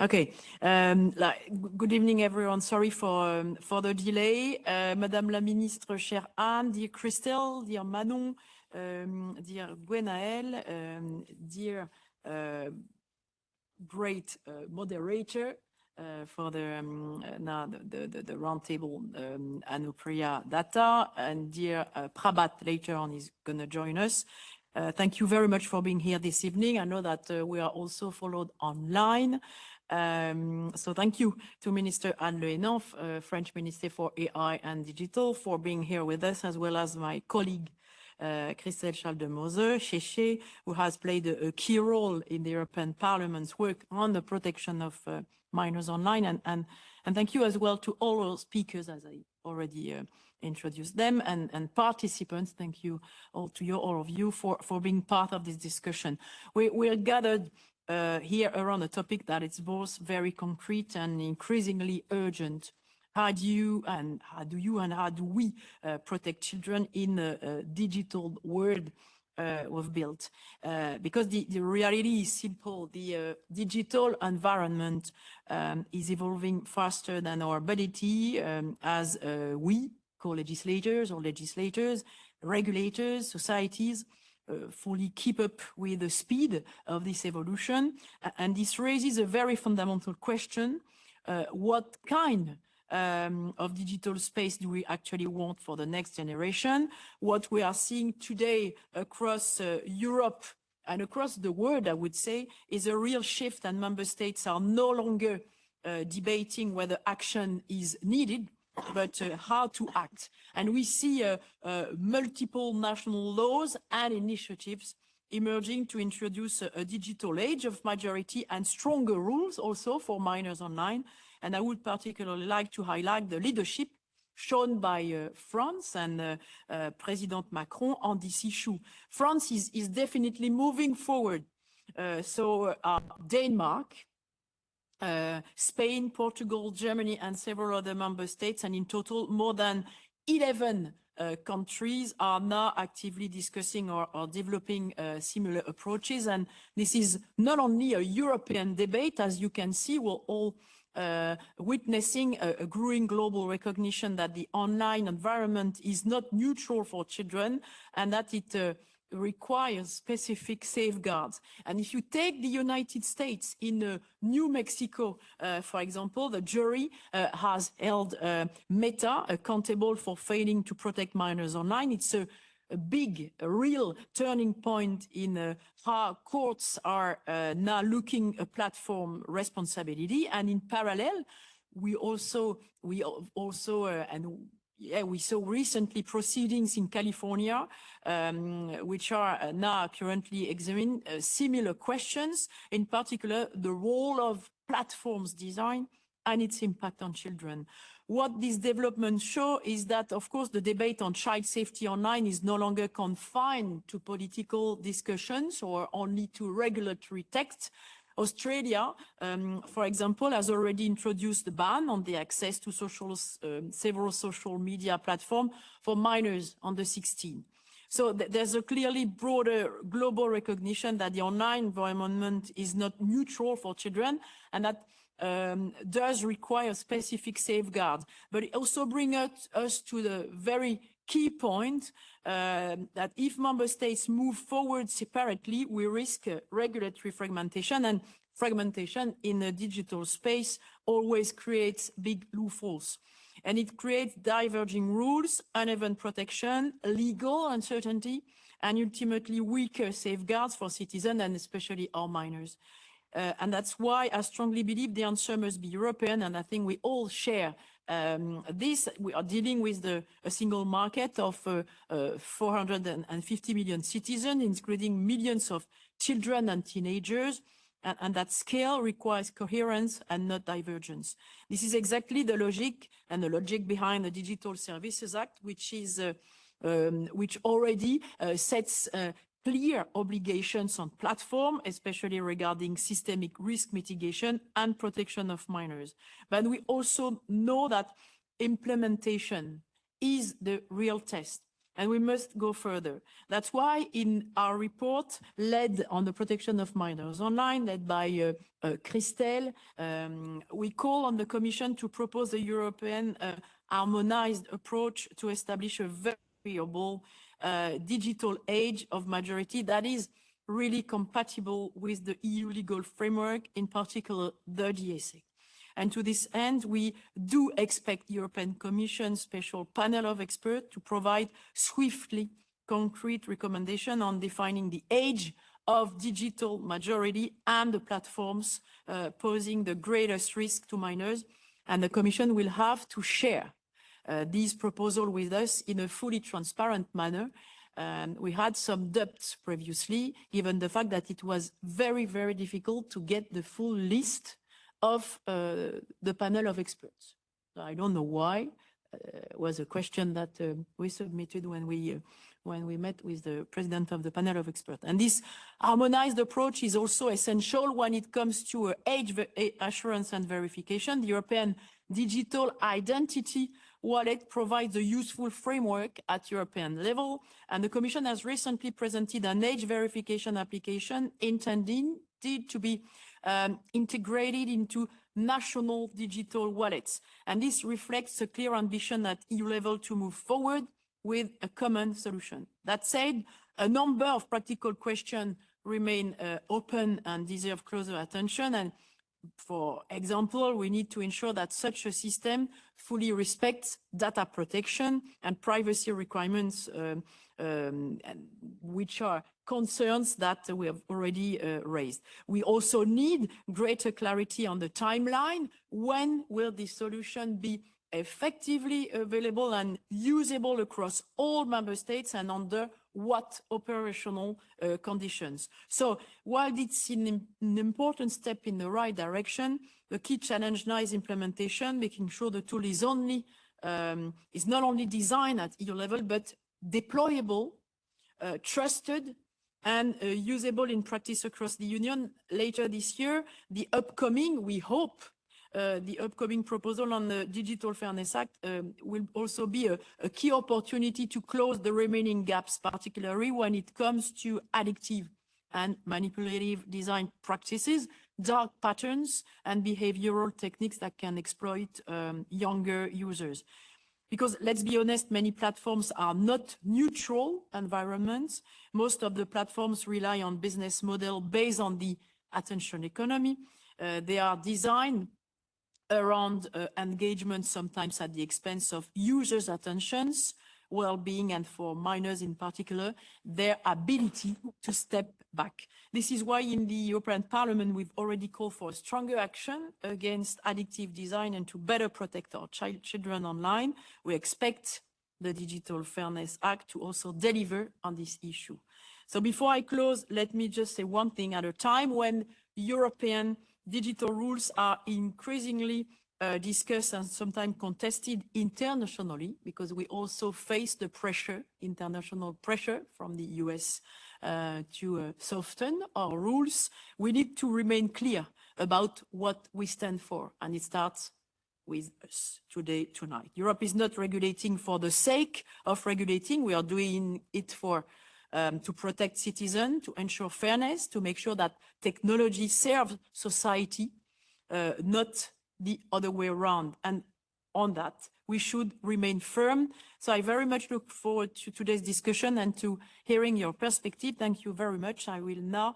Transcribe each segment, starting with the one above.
Okay. Good evening, everyone. Sorry for the delay. Madame la Ministre, chère Anne, dear Christelle, dear Manon, dear Gwenaëlle, dear great moderator for the now the roundtable Anupriya Data, and dear Prabhat later on is going to join us. Thank you very much for being here this evening. I know that we are also followed online. So thank you to Minister Anne Le Hennan, French Minister for AI and Digital, for being here with us, as well as my colleague Christelle Schaldemose, Cheche, who has played a key role in the European Parliament's work on the protection of minors online. And thank you as well to all our speakers, as I already introduced them, and participants. Thank you all of you for being part of this discussion. We're gathered here around a topic that is both very concrete and increasingly urgent. How do you and how do we protect children in a digital world we've built? Because the reality is simple. The digital environment is evolving faster than our ability as we, co-legislators or legislators, regulators, societies, fully keep up with the speed of this evolution. And this raises a very fundamental question. What kind of digital space do we actually want for the next generation? What we are seeing today across Europe and across the world, I would say, is a real shift, and member states are no longer debating whether action is needed, but how to act. And we see multiple national laws and initiatives emerging to introduce a digital age of majority and stronger rules also for minors online. And I would particularly like to highlight the leadership shown by France and President Macron on this issue. France is definitely moving forward. So Denmark, Spain, Portugal, Germany, and several other member states, and in total more than 11 countries are now actively discussing or developing similar approaches. And this is not only a European debate, as you can see, we're all witnessing a growing global recognition that the online environment is not neutral for children, and that it requires specific safeguards. And if you take the United States, in New Mexico, for example, the jury has held Meta accountable for failing to protect minors online. It's a real turning point in how courts are now looking at platform responsibility. And in parallel, we saw recently proceedings in California, which are now currently examining similar questions, in particular the role of platforms design and its impact on children. What these developments show is that, of course, the debate on child safety online is no longer confined to political discussions or only to regulatory texts. Australia, for example, has already introduced a ban on the access to several social media platforms for minors under 16. So there's a clearly broader global recognition that the online environment is not neutral for children, and that does require specific safeguards. But it also brings us to the very key point that if member states move forward separately, we risk regulatory fragmentation, and fragmentation in a digital space always creates big loopholes. And it creates diverging rules, uneven protection, legal uncertainty, and ultimately weaker safeguards for citizens and especially our minors. And that's why I strongly believe the answer must be European, and I think we all share this. We are dealing with a single market of 450 million citizens, including millions of children and teenagers, and that scale requires coherence and not divergence. This is exactly the logic behind the Digital Services Act, which already sets clear obligations on platform, especially regarding systemic risk mitigation and protection of minors. But we also know that implementation is the real test. And we must go further. That's why in our report, led on the protection of minors online, led by Christelle, we call on the Commission to propose a European harmonized approach to establish a very viable digital age of majority that is really compatible with the EU legal framework, in particular the DSA. And to this end, we do expect the European Commission special panel of experts to provide swiftly concrete recommendation on defining the age of digital majority and the platforms posing the greatest risk to minors. And the Commission will have to share these proposals with us in a fully transparent manner. We had some doubts previously, given the fact that it was very, very difficult to get the full list of the panel of experts. I don't know why. It was a question that we submitted when we met with the president of the panel of experts. And this harmonized approach is also essential when it comes to age assurance and verification. The European Digital Identity Wallet provides a useful framework at European level, and the Commission has recently presented an age verification application intended to be integrated into national digital wallets. And this reflects a clear ambition at EU level to move forward with a common solution. That said, a number of practical questions remain open and deserve closer attention. And for example, we need to ensure that such a system fully respects data protection and privacy requirements, which are concerns that we have already raised. We also need greater clarity on the timeline. When will this solution be effectively available and usable across all member states, and under what operational conditions? So while it's an important step in the right direction, the key challenge now is implementation, making sure the tool is not only designed at EU level, but deployable, trusted, and usable in practice across the Union. Later this year, we hope, the upcoming proposal on the Digital Fairness Act will also be a key opportunity to close the remaining gaps, particularly when it comes to addictive and manipulative design practices, dark patterns, and behavioral techniques that can exploit younger users. Because let's be honest, many platforms are not neutral environments. Most of the platforms rely on business model based on the attention economy. They are designed around engagement, sometimes at the expense of users' attentions, well-being, and for minors in particular, their ability to step back. This is why in the European Parliament, we've already called for stronger action against addictive design and to better protect our children online. We expect the Digital Fairness Act to also deliver on this issue. So before I close, let me just say one thing. At a time when European digital rules are increasingly discussed and sometimes contested internationally, because we also face the pressure, international pressure from the US to soften our rules, we need to remain clear about what we stand for. And it starts with us today, tonight. Europe is not regulating for the sake of regulating. We are doing it for to protect citizens, to ensure fairness, to make sure that technology serves society, not the other way around. And on that, we should remain firm. So I very much look forward to today's discussion and to hearing your perspective. Thank you very much. I will now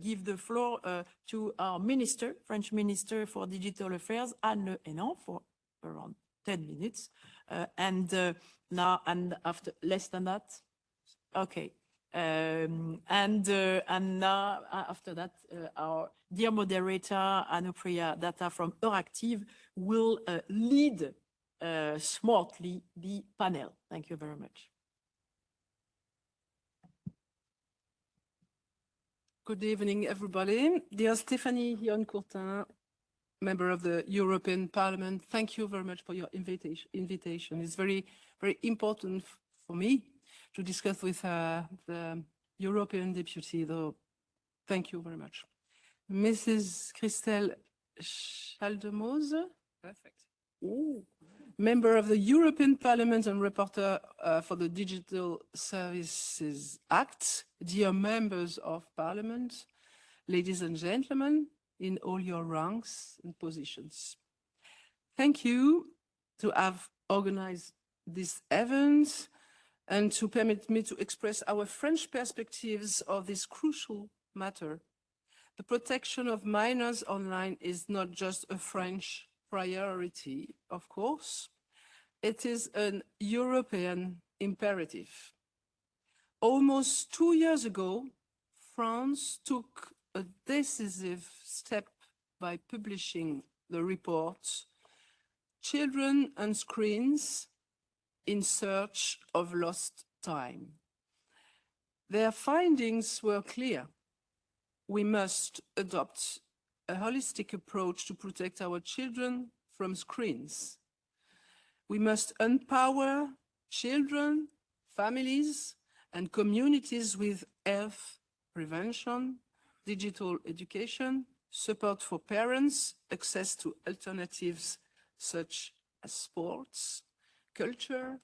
give the floor to our minister, French Minister for Digital Affairs, Anne Le Hénan, for around 10 minutes. Now, and after less than that, okay. And now, after that, our dear moderator, Anupriya Datta from Euractiv, will lead smartly the panel. Thank you very much. Good evening, everybody. Dear Stéphanie, Yon-Courtin, member of the European Parliament, thank you very much for your invitation. It's very, very important for me to discuss with the European deputy, though. Thank you very much. Mrs. Christelle Schaldemose. Perfect. Ooh. member of the European Parliament and rapporteur for the Digital Services Act, dear members of Parliament, ladies and gentlemen, in all your ranks and positions. Thank you to have organized this event and to permit me to express our French perspectives of this crucial matter. The protection of minors online is not just a French priority, of course. It is an European imperative. Almost 2 years ago, France took a decisive step by publishing the report Children and Screens in Search of Lost Time. Their findings were clear. We must adopt a holistic approach to protect our children from screens. We must empower children, families, and communities with health prevention, digital education, support for parents, access to alternatives such as sports, culture,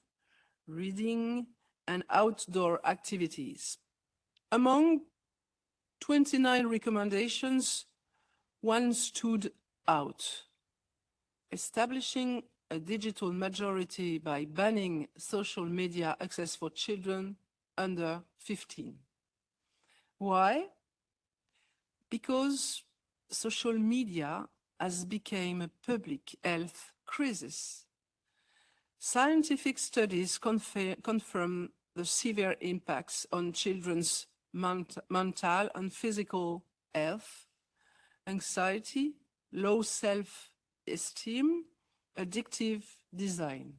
reading, and outdoor activities. Among 29 recommendations, one stood out: establishing a digital majority by banning social media access for children under 15. Why? Because social media has become a public health crisis. Scientific studies confirm the severe impacts on children's mental and physical health, anxiety, low self-esteem, addictive design.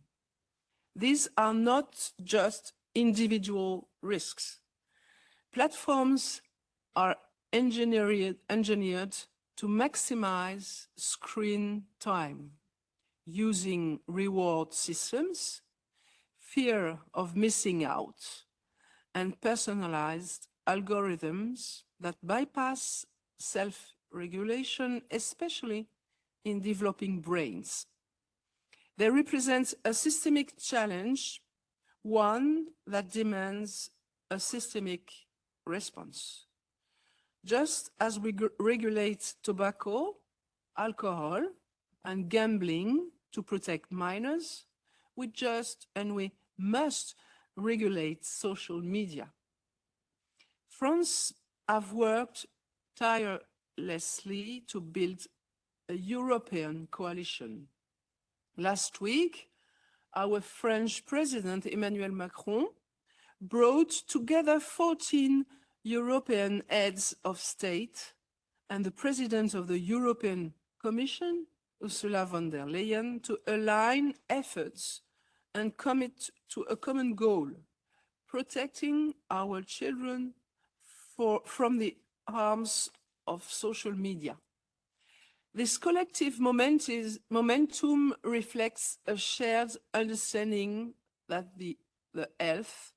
These are not just individual risks. Platforms are engineered to maximize screen time using reward systems, fear of missing out, and personalized algorithms that bypass self-regulation, especially in developing brains. They represent a systemic challenge, one that demands a systemic response. Just as we regulate tobacco, alcohol, and gambling to protect minors, we must regulate social media. France have worked tirelessly to build a European coalition. Last week, our French President Emmanuel Macron brought together 14 European heads of state and the President of the European Commission, Ursula von der Leyen, to align efforts and commit to a common goal: protecting our children from the harms of social media. This collective momentum reflects a shared understanding that the health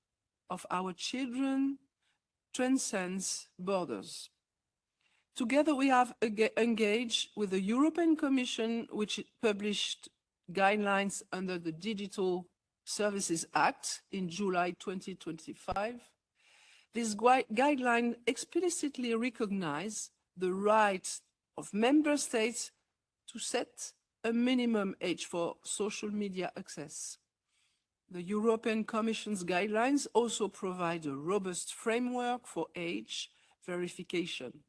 of our children transcends borders. Together, we have engaged with the European Commission, which published guidelines under the Digital Services Act in July 2025. These guidelines explicitly recognize the right of member states to set a minimum age for social media access. The European Commission's guidelines also provide a robust framework for age verification,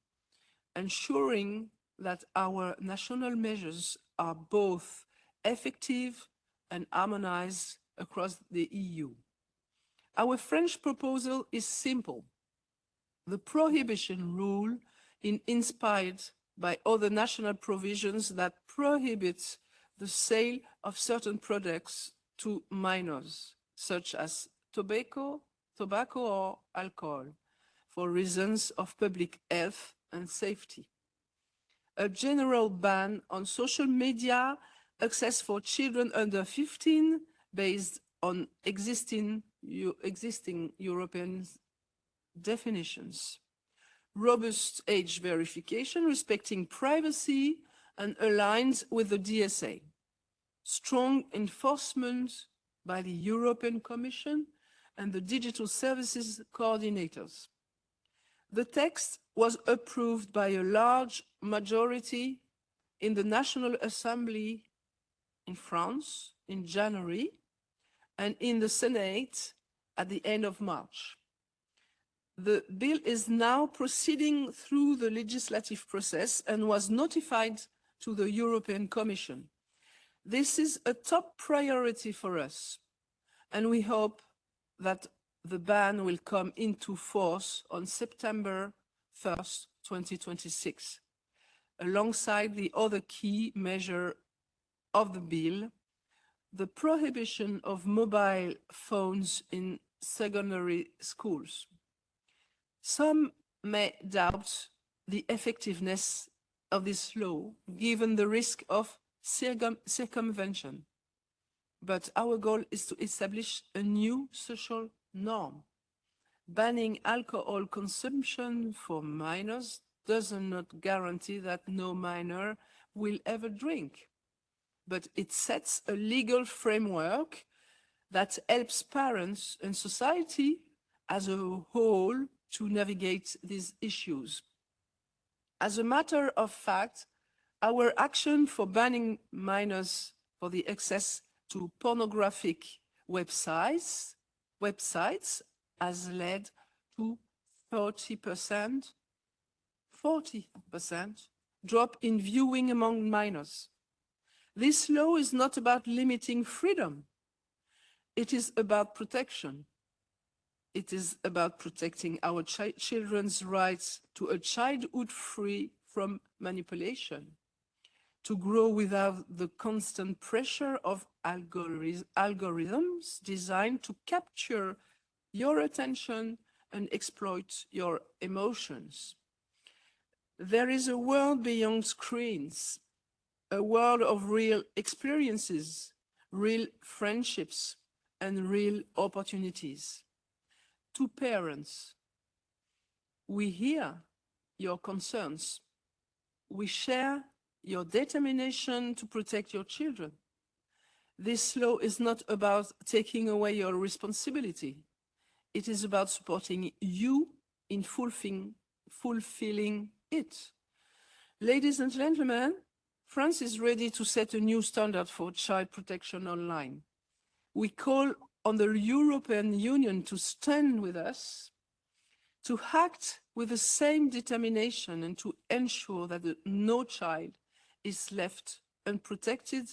ensuring that our national measures are both effective and harmonized across the EU. Our French proposal is simple. The prohibition rule is inspired by other national provisions that prohibit the sale of certain products to minors, such as tobacco or alcohol, for reasons of public health and safety. A general ban on social media access for children under 15 based on existing European definitions. Robust age verification respecting privacy and aligned with the DSA. strong enforcement by the European Commission and the digital services coordinators. The text was approved by a large majority in the National Assembly in France in January and in the Senate at the end of March. The bill is now proceeding through the legislative process and was notified to the European Commission. This is a top priority for us, and we hope that the ban will come into force on September 1st, 2026, alongside the other key measure of the bill, the prohibition of mobile phones in secondary schools. Some may doubt the effectiveness of this law, given the risk of circumvention. But our goal is to establish a new social norm. Banning alcohol consumption for minors does not guarantee that no minor will ever drink, but it sets a legal framework that helps parents and society as a whole to navigate these issues. As a matter of fact, our action for banning minors for the access to pornographic websites has led to 40% drop in viewing among minors. This law is not about limiting freedom. It is about protection. It is about protecting our children's rights to a childhood free from manipulation, to grow without the constant pressure of algorithms designed to capture your attention and exploit your emotions. There is a world beyond screens, a world of real experiences, real friendships, and real opportunities. To parents, we hear your concerns. We share your determination to protect your children. This law is not about taking away your responsibility. It is about supporting you in fulfilling it. Ladies and gentlemen, France is ready to set a new standard for child protection online. We call on the European Union to stand with us, to act with the same determination and to ensure that no child is left unprotected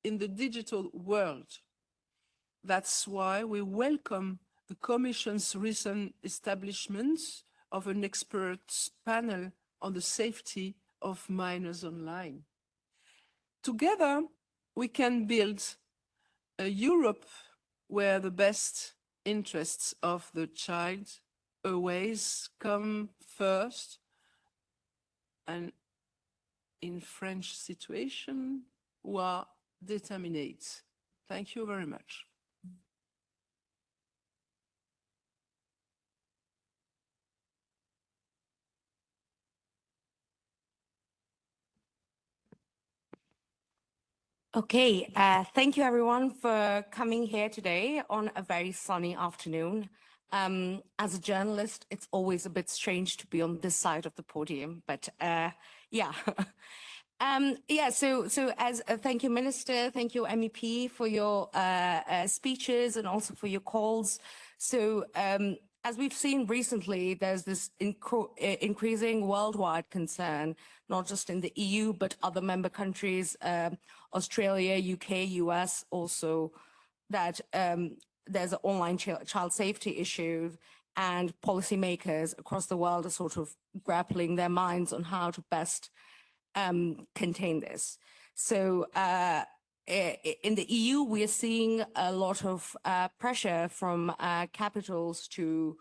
in the digital world. That's why we welcome the Commission's recent establishment of an experts panel on the safety of minors online. Together, we can build a Europe where the best interests of the child always come first, and in French situation, who are determined. Thank you very much. Okay, thank you everyone for coming here today on a very sunny afternoon. As a journalist, it's always a bit strange to be on this side of the podium, but yeah. So as thank you, Minister, thank you, MEP, for your speeches and also for your calls. So as we've seen recently, there's this increasing worldwide concern, not just in the EU, but other member countries, Australia, UK, US also, that there's an online child safety issue, and policymakers across the world are sort of grappling their minds on how to best contain this. So in the EU, we are seeing a lot of pressure from capitals to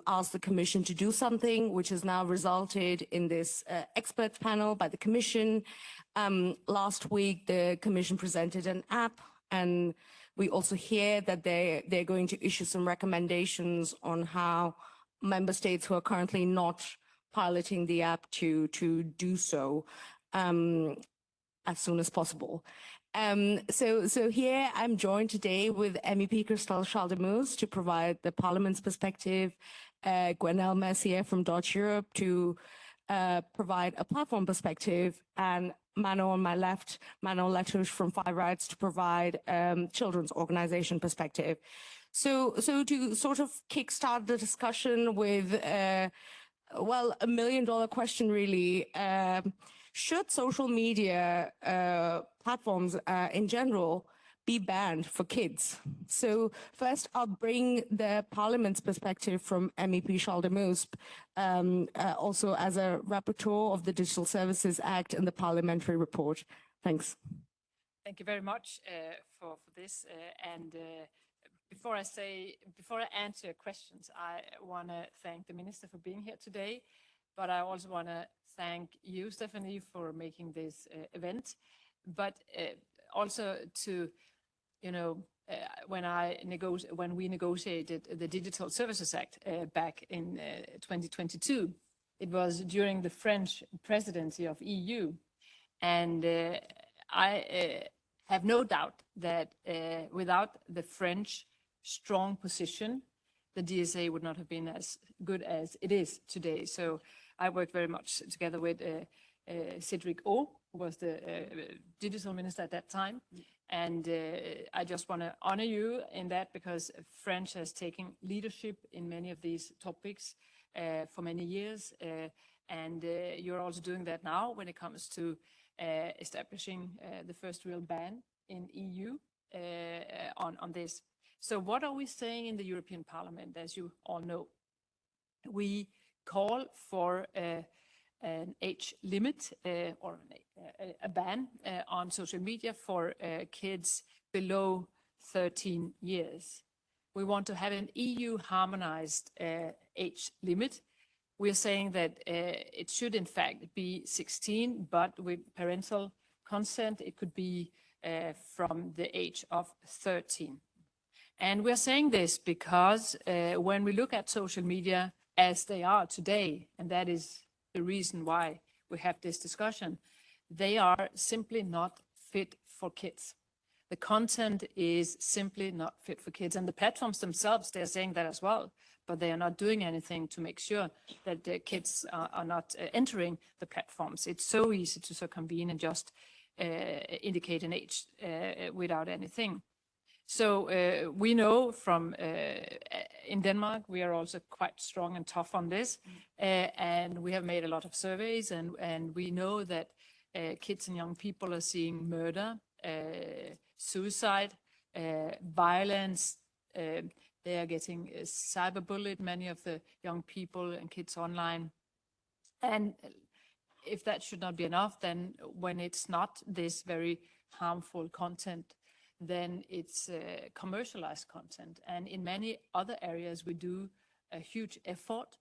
ask the Commission to do something, which has now resulted in this expert panel by the Commission. Last week, the Commission presented an app, and we also hear that they're going to issue some recommendations on how member states who are currently not piloting the app to do so as soon as possible. So here I'm joined today with MEP Christelle Schaldemose to provide the Parliament's perspective, Gwenelle Mercier from Dodge Europe to provide a platform perspective, and Mano on my left, Mano Letouche from Five Rights to provide children's organization perspective. So to sort of kickstart the discussion with, well, $1 million question really, should social media platforms in general be banned for kids? So first, I'll bring the Parliament's perspective from MEP Schaldemose, also as a rapporteur of the Digital Services Act and the parliamentary report. Thanks. Thank you very much for this. Before I answer your questions, I want to thank the Minister for being here today, but I also want to thank you, Stephanie, for making this event, but also to, you know, when we negotiated the Digital Services Act back in 2022, it was during the French presidency of EU, and I have no doubt that without the French strong position, the DSA would not have been as good as it is today. So I worked very much together with Cédric O, who was the digital minister at that time. And I just want to honor you in that, because France has taken leadership in many of these topics for many years. And you're also doing that now when it comes to establishing the first real ban in EU on this. So what are we saying in the European Parliament? As you all know, we call for an age limit or a ban on social media for kids below 13 years. We want to have an EU harmonized age limit. We're saying that it should in fact be 16, but with parental consent, it could be from the age of 13. And we're saying this because when we look at social media as they are today, and that is the reason why we have this discussion, they are simply not fit for kids. The content is simply not fit for kids. And the platforms themselves, they're saying that as well, but they are not doing anything to make sure that the kids are not entering the platforms. It's so easy to convene and just indicate an age without anything. So we know from in Denmark, we are also quite strong and tough on this. And we have made a lot of surveys, and we know that kids and young people are seeing murder, suicide, violence. They are getting cyberbullied, many of the young people and kids online. And if that should not be enough, then when it's not this very harmful content, then it's commercialized content. And in many other areas, we do a huge effort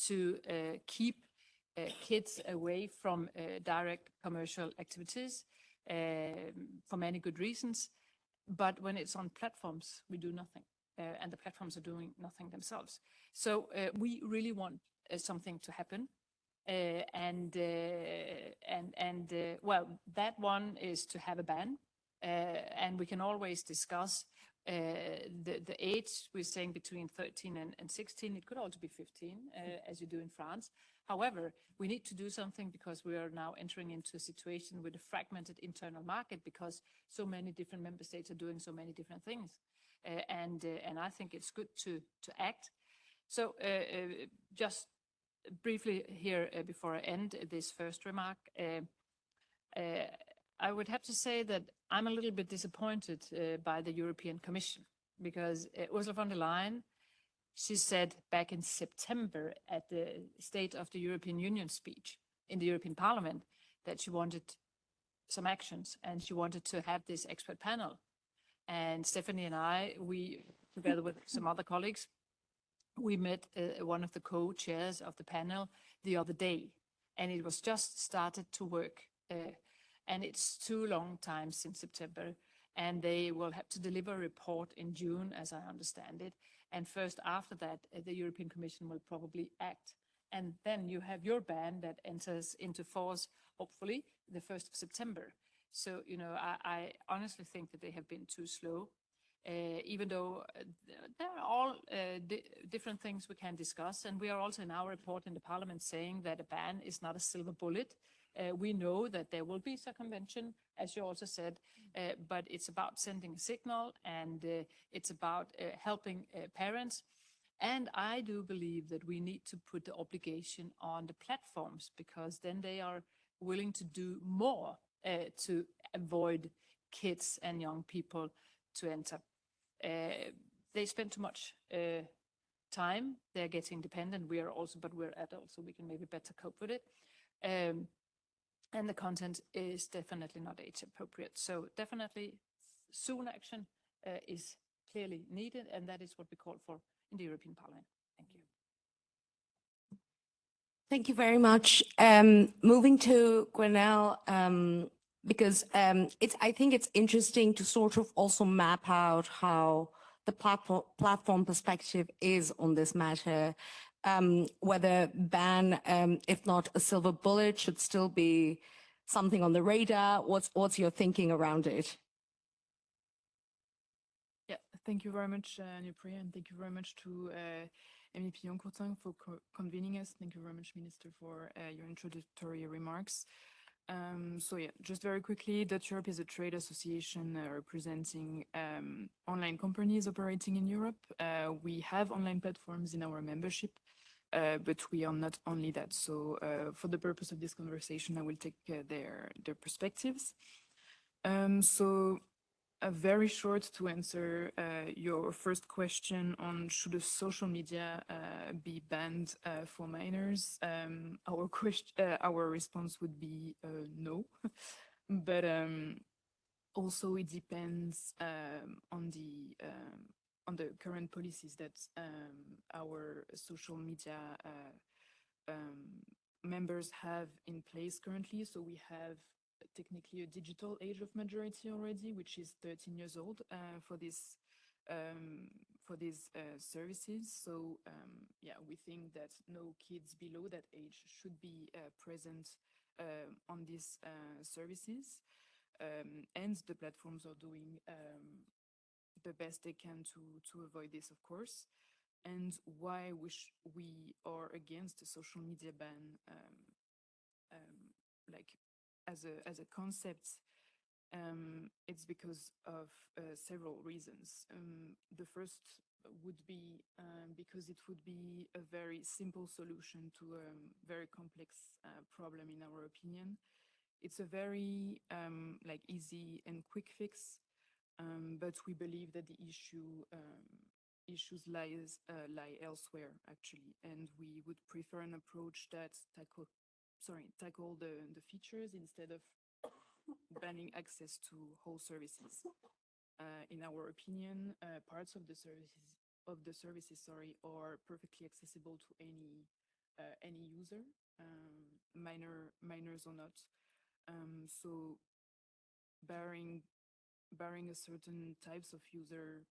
to keep kids away from direct commercial activities for many good reasons. But when it's on platforms, we do nothing. And the platforms are doing nothing themselves. So we really want something to happen. Well, that one is to have a ban. And we can always discuss the age. We're saying between 13 and 16. It could also be 15, as you do in France. However, we need to do something because we are now entering into a situation with a fragmented internal market, because so many different member states are doing so many different things. And I think it's good to act. So just briefly here before I end this first remark, I would have to say that I'm a little bit disappointed by the European Commission, because Ursula von der Leyen, she said back in September at the State of the European Union speech in the European Parliament that she wanted some actions and she wanted to have this expert panel. And Stephanie and I, we, together with some other colleagues, we met one of the co-chairs of the panel the other day, and it was just started to work. And it's too long time since September, and they will have to deliver a report in June, as I understand it. And first after that, the European Commission will probably act. And then you have your ban that enters into force, hopefully, the 1st of September. So, you know, I honestly think that they have been too slow. Even though there are all different things we can discuss. And we are also in our report in the parliament saying that a ban is not a silver bullet. We know that there will be circumvention, as you also said, but it's about sending a signal, and it's about helping parents. And I do believe that we need to put the obligation on the platforms, because then they are willing to do more to avoid kids and young people to enter. They spend too much time. They're getting dependent. We are also, but we're adults, so we can maybe better cope with it. And the content is definitely not age appropriate. So definitely soon action is clearly needed, and that is what we call for in the European Parliament. Thank you. Thank you very much. Moving to Gwenelle, because I think it's interesting to sort of also map out how the platform perspective is on this matter. Whether ban, if not a silver bullet, should still be something on the radar. What's your thinking around it? Yeah, thank you very much, Nupriya, and thank you very much to MEP Yon-Courtin for convening us. Thank you very much, Minister, for your introductory remarks. So yeah, just very quickly, Dutch Europe is a trade association representing online companies operating in Europe. We have online platforms in our membership, but we are not only that. So for the purpose of this conversation, I will take their perspectives. So very short to answer your first question on should a social media be banned for minors. Our response would be no, but also it depends on the current policies that our social media members have in place currently. So we have technically a digital age of majority already, which is 13 years old for these services. So yeah, we think that no kids below that age should be present on these services. And the platforms are doing the best they can to avoid this, of course. And why we are against a social media ban, like as a concept, it's because of several reasons. The first would be because it would be a very simple solution to a very complex problem, in our opinion. It's a very like easy and quick fix, but we believe that the issues lie elsewhere, actually, and we would prefer an approach that tackle the features instead of banning access to whole services. In our opinion, parts of the services are perfectly accessible to any user, minors or not. So barring a certain types of user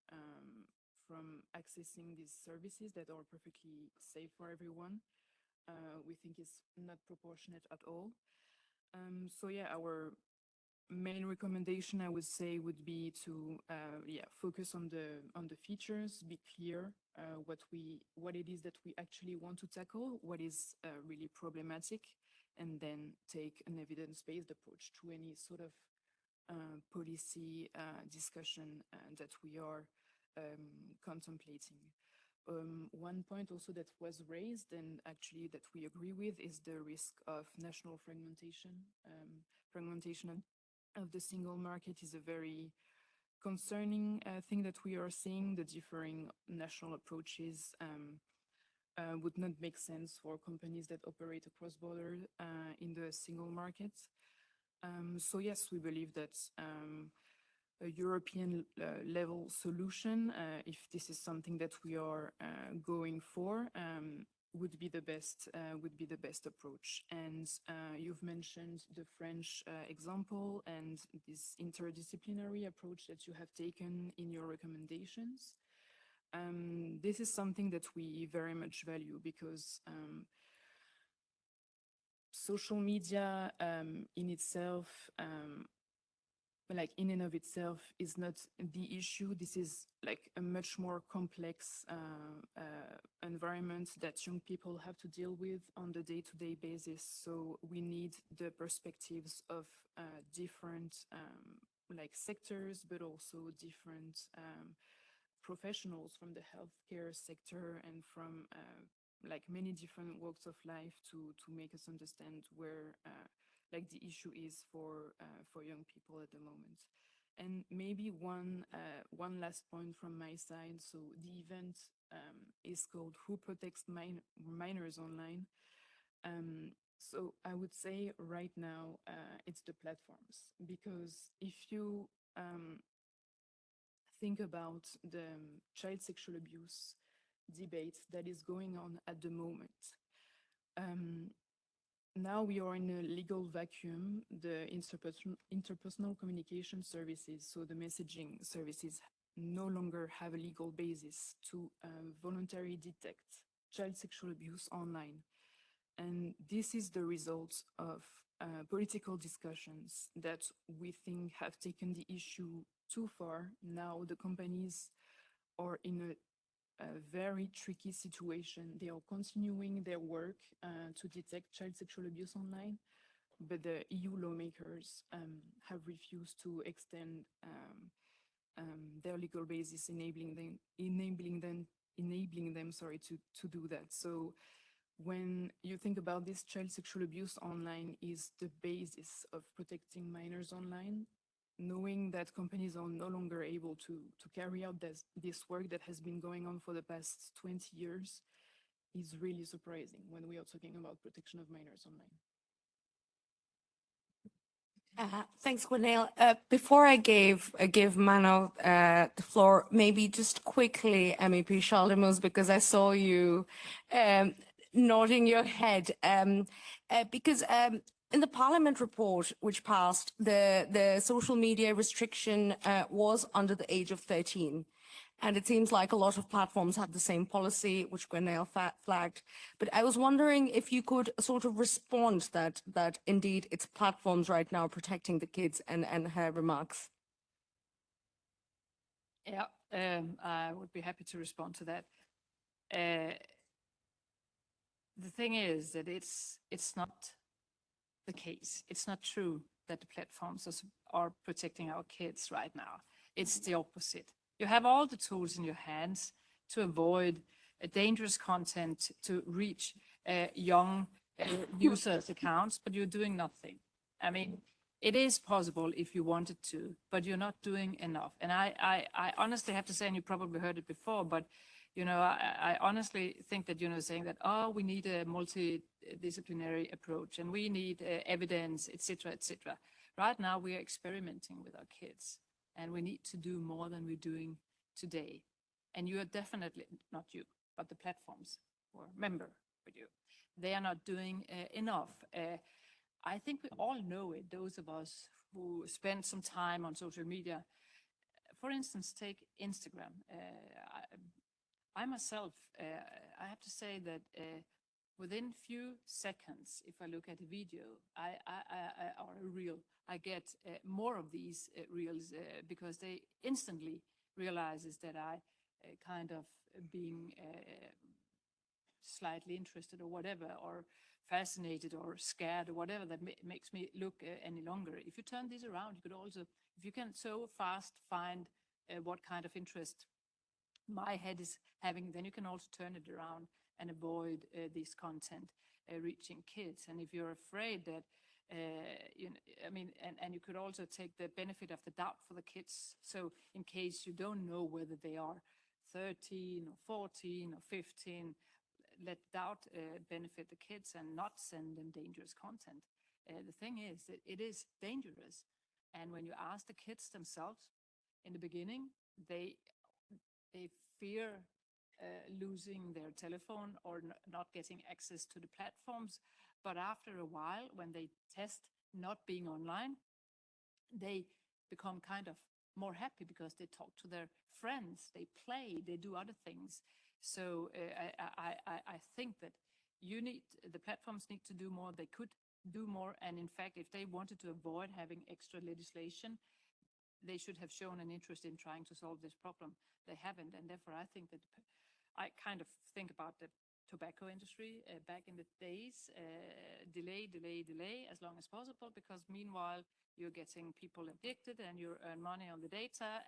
from accessing these services that are perfectly safe for everyone, we think is not proportionate at all. So yeah, our main recommendation, I would say, would be to focus on the features, be clear what it is that we actually want to tackle, what is really problematic, and then take an evidence-based approach to any sort of policy discussion that we are contemplating. One point also that was raised, and actually that we agree with, is the risk of national fragmentation. Fragmentation of the single market is a very concerning thing that we are seeing. The differing national approaches would not make sense for companies that operate across borders in the single market. So yes, we believe that a European level solution, if this is something that we are going for, would be the best approach. And you've mentioned the French example and this interdisciplinary approach that you have taken in your recommendations. This is something that we very much value, because social media in itself like in and of itself is not the issue. This is like a much more complex environment that young people have to deal with on the day-to-day basis. So we need the perspectives of different like sectors, but also different professionals from the healthcare sector and from like many different walks of life to make us understand where like the issue is for young people at the moment. And maybe one last point from my side. So the event is called Who Protects Minors Online? So I would say right now it's the platforms, because if you think about the child sexual abuse debate that is going on at the moment. Now we are in a legal vacuum. The interpersonal communication services, so the messaging services, no longer have a legal basis to voluntarily detect child sexual abuse online. And this is the result of political discussions that we think have taken the issue too far. Now the companies are in a very tricky situation. They are continuing their work to detect child sexual abuse online, but the EU lawmakers have refused to extend their legal basis, enabling them, sorry, to do that. So when you think about this, child sexual abuse online is the basis of protecting minors online. Knowing that companies are no longer able to carry out this work that has been going on for the past 20 years is really surprising when we are talking about protection of minors online. Thanks, Gwenaëlle. Before I give Mano the floor, maybe just quickly, MEP Charles, because I saw you nodding your head, because in the Parliament report which passed, the social media restriction was under the age of 13. And it seems like a lot of platforms have the same policy, which Gwenaëlle flagged. But I was wondering if you could sort of respond that indeed it's platforms right now protecting the kids, and her remarks. Yeah, I would be happy to respond to that. The thing is that it's not the case. It's not true that the platforms are protecting our kids right now. It's the opposite. You have all the tools in your hands to avoid dangerous content, to reach young users' accounts, but you're doing nothing. I mean, it is possible if you wanted to, but you're not doing enough. And I honestly have to say, and you probably heard it before, but you know, I honestly think that, you know, saying that, oh, we need a multidisciplinary approach and we need evidence, etc., etc. Right now, we are experimenting with our kids, and we need to do more than we're doing today. And you are definitely, not you, but the platforms who are member with you, they are not doing enough. I think we all know it, those of us who spend some time on social media. For instance, take Instagram. I myself, I have to say that within few seconds, if I look at a video or a reel, I get more of these reels because they instantly realizes that I kind of being slightly interested or whatever, or fascinated or scared or whatever that makes me look any longer. If you turn this around, you could also, if you can so fast find what kind of interest my head is having, then you can also turn it around and avoid this content reaching kids. And if you're afraid that, you know, I mean, and you could also take the benefit of the doubt for the kids. So in case you don't know whether they are 13 or 14 or 15, let doubt benefit the kids and not send them dangerous content. The thing is that it is dangerous. And when you ask the kids themselves in the beginning, they fear losing their telephone or not getting access to the platforms. But after a while, when they test not being online, they become kind of more happy because they talk to their friends, they play, they do other things. So I think that the platforms need to do more. They could do more. And in fact, if they wanted to avoid having extra legislation, they should have shown an interest in trying to solve this problem. They haven't, and therefore I think that I kind of think about the tobacco industry back in the days, delay as long as possible, because meanwhile you're getting people addicted and you earn money on the data,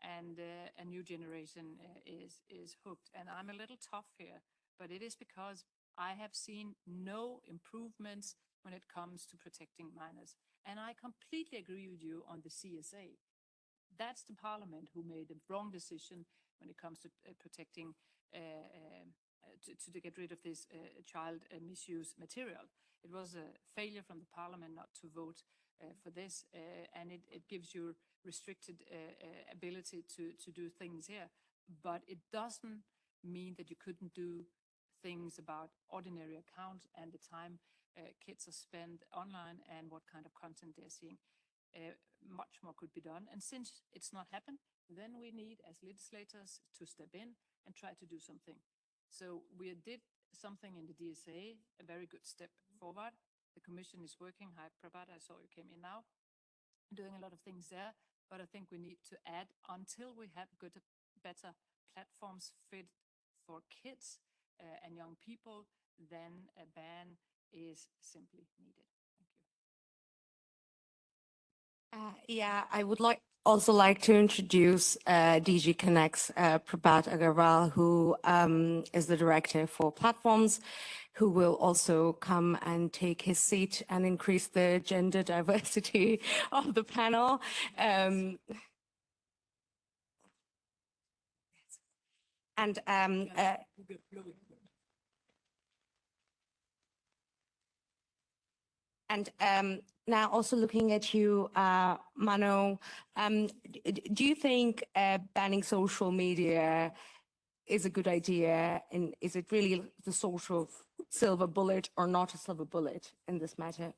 and a new generation is hooked. And I'm a little tough here, but it is because I have seen no improvements when it comes to protecting minors. And I completely agree with you on the CSA. That's the parliament who made the wrong decision when it comes to protecting, to get rid of this child misuse material. It was a failure from the parliament not to vote for this, and it gives you restricted ability to do things here. But it doesn't mean that you couldn't do things about ordinary accounts and the time kids are spent online and what kind of content they're seeing. Much more could be done. And since it's not happened, then we need, as legislators, to step in and try to do something. So we did something in the DSA, a very good step forward. The Commission is working. Hi, Prabhat, I saw you came in now, doing a lot of things there. But I think we need to add, until we have good, better platforms fit for kids and young people, then a ban is simply needed. Thank you. Yeah, I would also like to introduce DG Connect's Prabhat Agarwal, who is the director for platforms, who will also come and take his seat and increase the gender diversity of the panel. Now also looking at you, Mano, do you think banning social media is a good idea? And is it really the sort of silver bullet or not a silver bullet in this matter?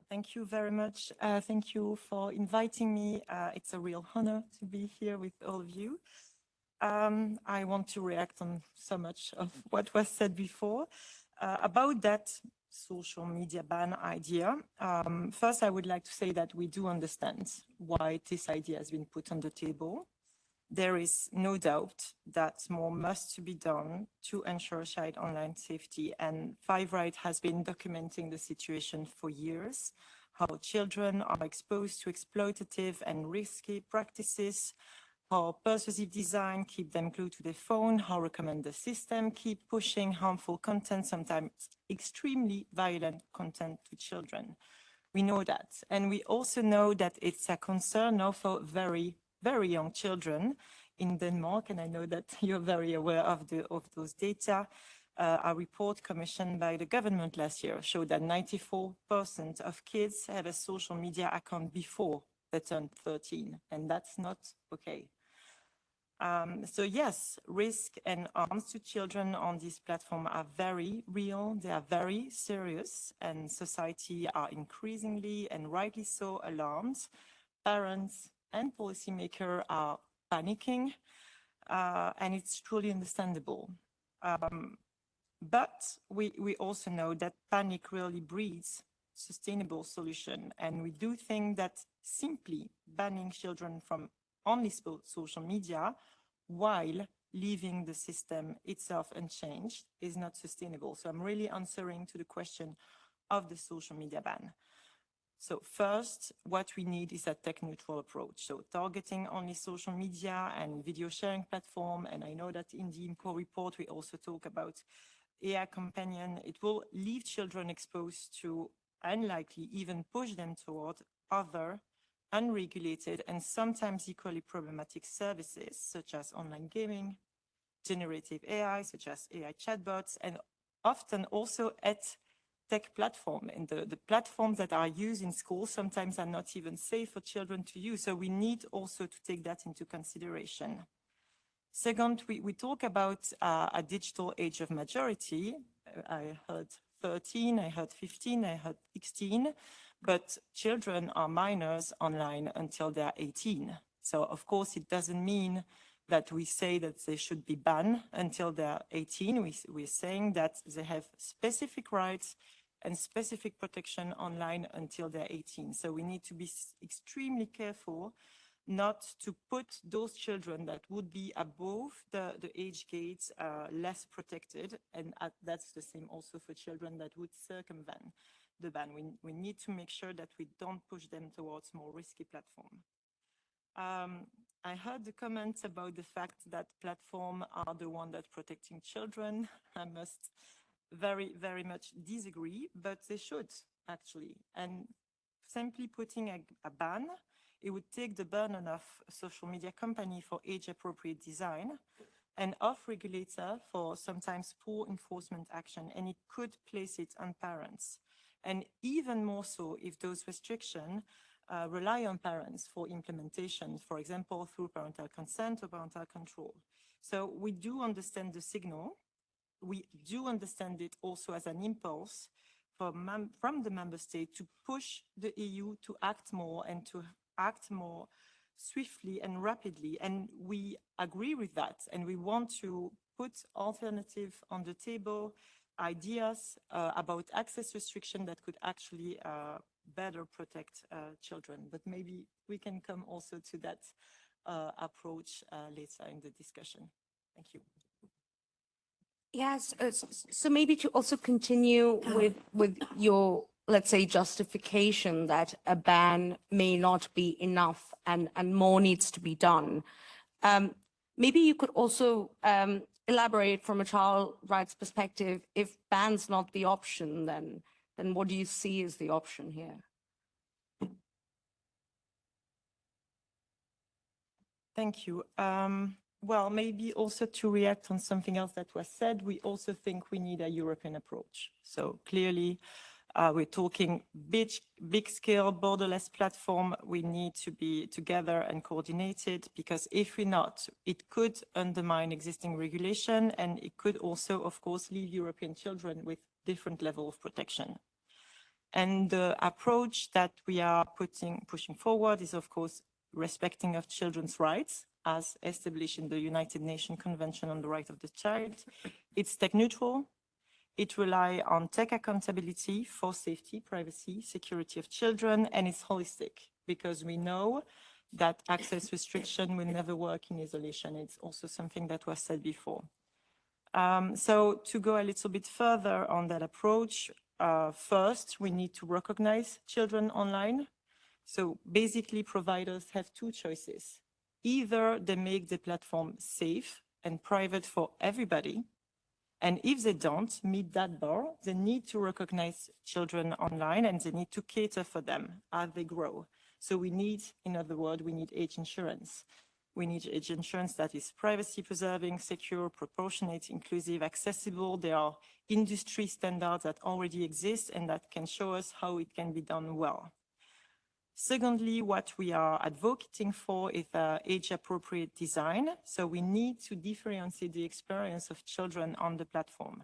Thank you very much. Thank you for inviting me. It's a real honor to be here with all of you. I want to react on so much of what was said before about that social media ban idea. First, I would like to say that we do understand why this idea has been put on the table. There is no doubt that more must be done to ensure child online safety, and Five Right has been documenting the situation for years, how children are exposed to exploitative and risky practices, how persuasive design keep them glued to their phone, how recommender system keep pushing harmful content, sometimes extremely violent content to children. We know that. And we also know that it's a concern now for very young children in Denmark, and I know that you're very aware of those data. A report commissioned by the government last year showed that 94% of kids have a social media account before they turn 13, and that's not okay. So yes, risk and harms to children on this platform are very real, they are very serious, and society are increasingly and rightly so alarmed. Parents and policymakers are panicking, and it's truly understandable. But we also know that panic really breeds sustainable solution, and we do think that simply banning children from only social media while leaving the system itself unchanged is not sustainable. So I'm really answering to the question of the social media ban. So first, what we need is a tech-neutral approach. So targeting only social media and video sharing platform. And I know that in the IMCO report, we also talk about AI companion. It will leave children exposed to, and likely even push them toward, other unregulated and sometimes equally problematic services, such as online gaming, generative AI, such as AI chatbots, and often also at tech platform. And the platforms that are used in schools sometimes are not even safe for children to use. So we need also to take that into consideration. Second, we talk about a digital age of majority. I heard 13, I heard 15, I heard 16, but children are minors online until they're 18. So of course, it doesn't mean that we say that they should be banned until they're 18. We're saying that they have specific rights and specific protection online until they're 18. So we need to be extremely careful not to put those children that would be above the age gates less protected. And that's the same also for children that would circumvent the ban. We need to make sure that we don't push them towards more risky platform. I heard the comments about the fact that platforms are the one that protecting children. I must very, very much disagree, but they should actually. And simply putting a ban, it would take the burden off a social media company for age-appropriate design and off regulator for sometimes poor enforcement action, and it could place it on parents. And even more so if those restrictions rely on parents for implementation, for example, through parental consent or parental control. So we do understand the signal. We do understand it also as an impulse from the member state to push the EU to act more and to act more swiftly and rapidly. And we agree with that. And we want to put alternatives on the table, ideas about access restriction that could actually better protect children. But maybe we can come also to that approach later in the discussion. Thank you. Yes, so maybe to also continue with your, let's say, justification that a ban may not be enough and more needs to be done. Maybe you could also elaborate from a child rights perspective, if ban's not the option, then what do you see as the option here? Thank you. Well, maybe also to react on something else that was said, we also think we need a European approach. So clearly, we're talking big scale borderless platform. We need to be together and coordinated, because if we're not, it could undermine existing regulation, and it could also, of course, leave European children with different level of protection. And the approach that we are pushing forward is, of course, respecting of children's rights as established in the United Nations Convention on the Right of the Child. It's tech neutral. It relies on tech accountability for safety, privacy, security of children, and it's holistic, because we know that access restriction will never work in isolation. It's also something that was said before. So to go a little bit further on that approach, first, we need to recognize children online. So basically, providers have two choices. Either they make the platform safe and private for everybody, and if they don't meet that bar, they need to recognize children online and they need to cater for them as they grow. So we need, in other words, we need age insurance. We need age insurance that is privacy preserving, secure, proportionate, inclusive, accessible. There are industry standards that already exist and that can show us how it can be done well. Secondly, what we are advocating for is age-appropriate design. So we need to differentiate the experience of children on the platform.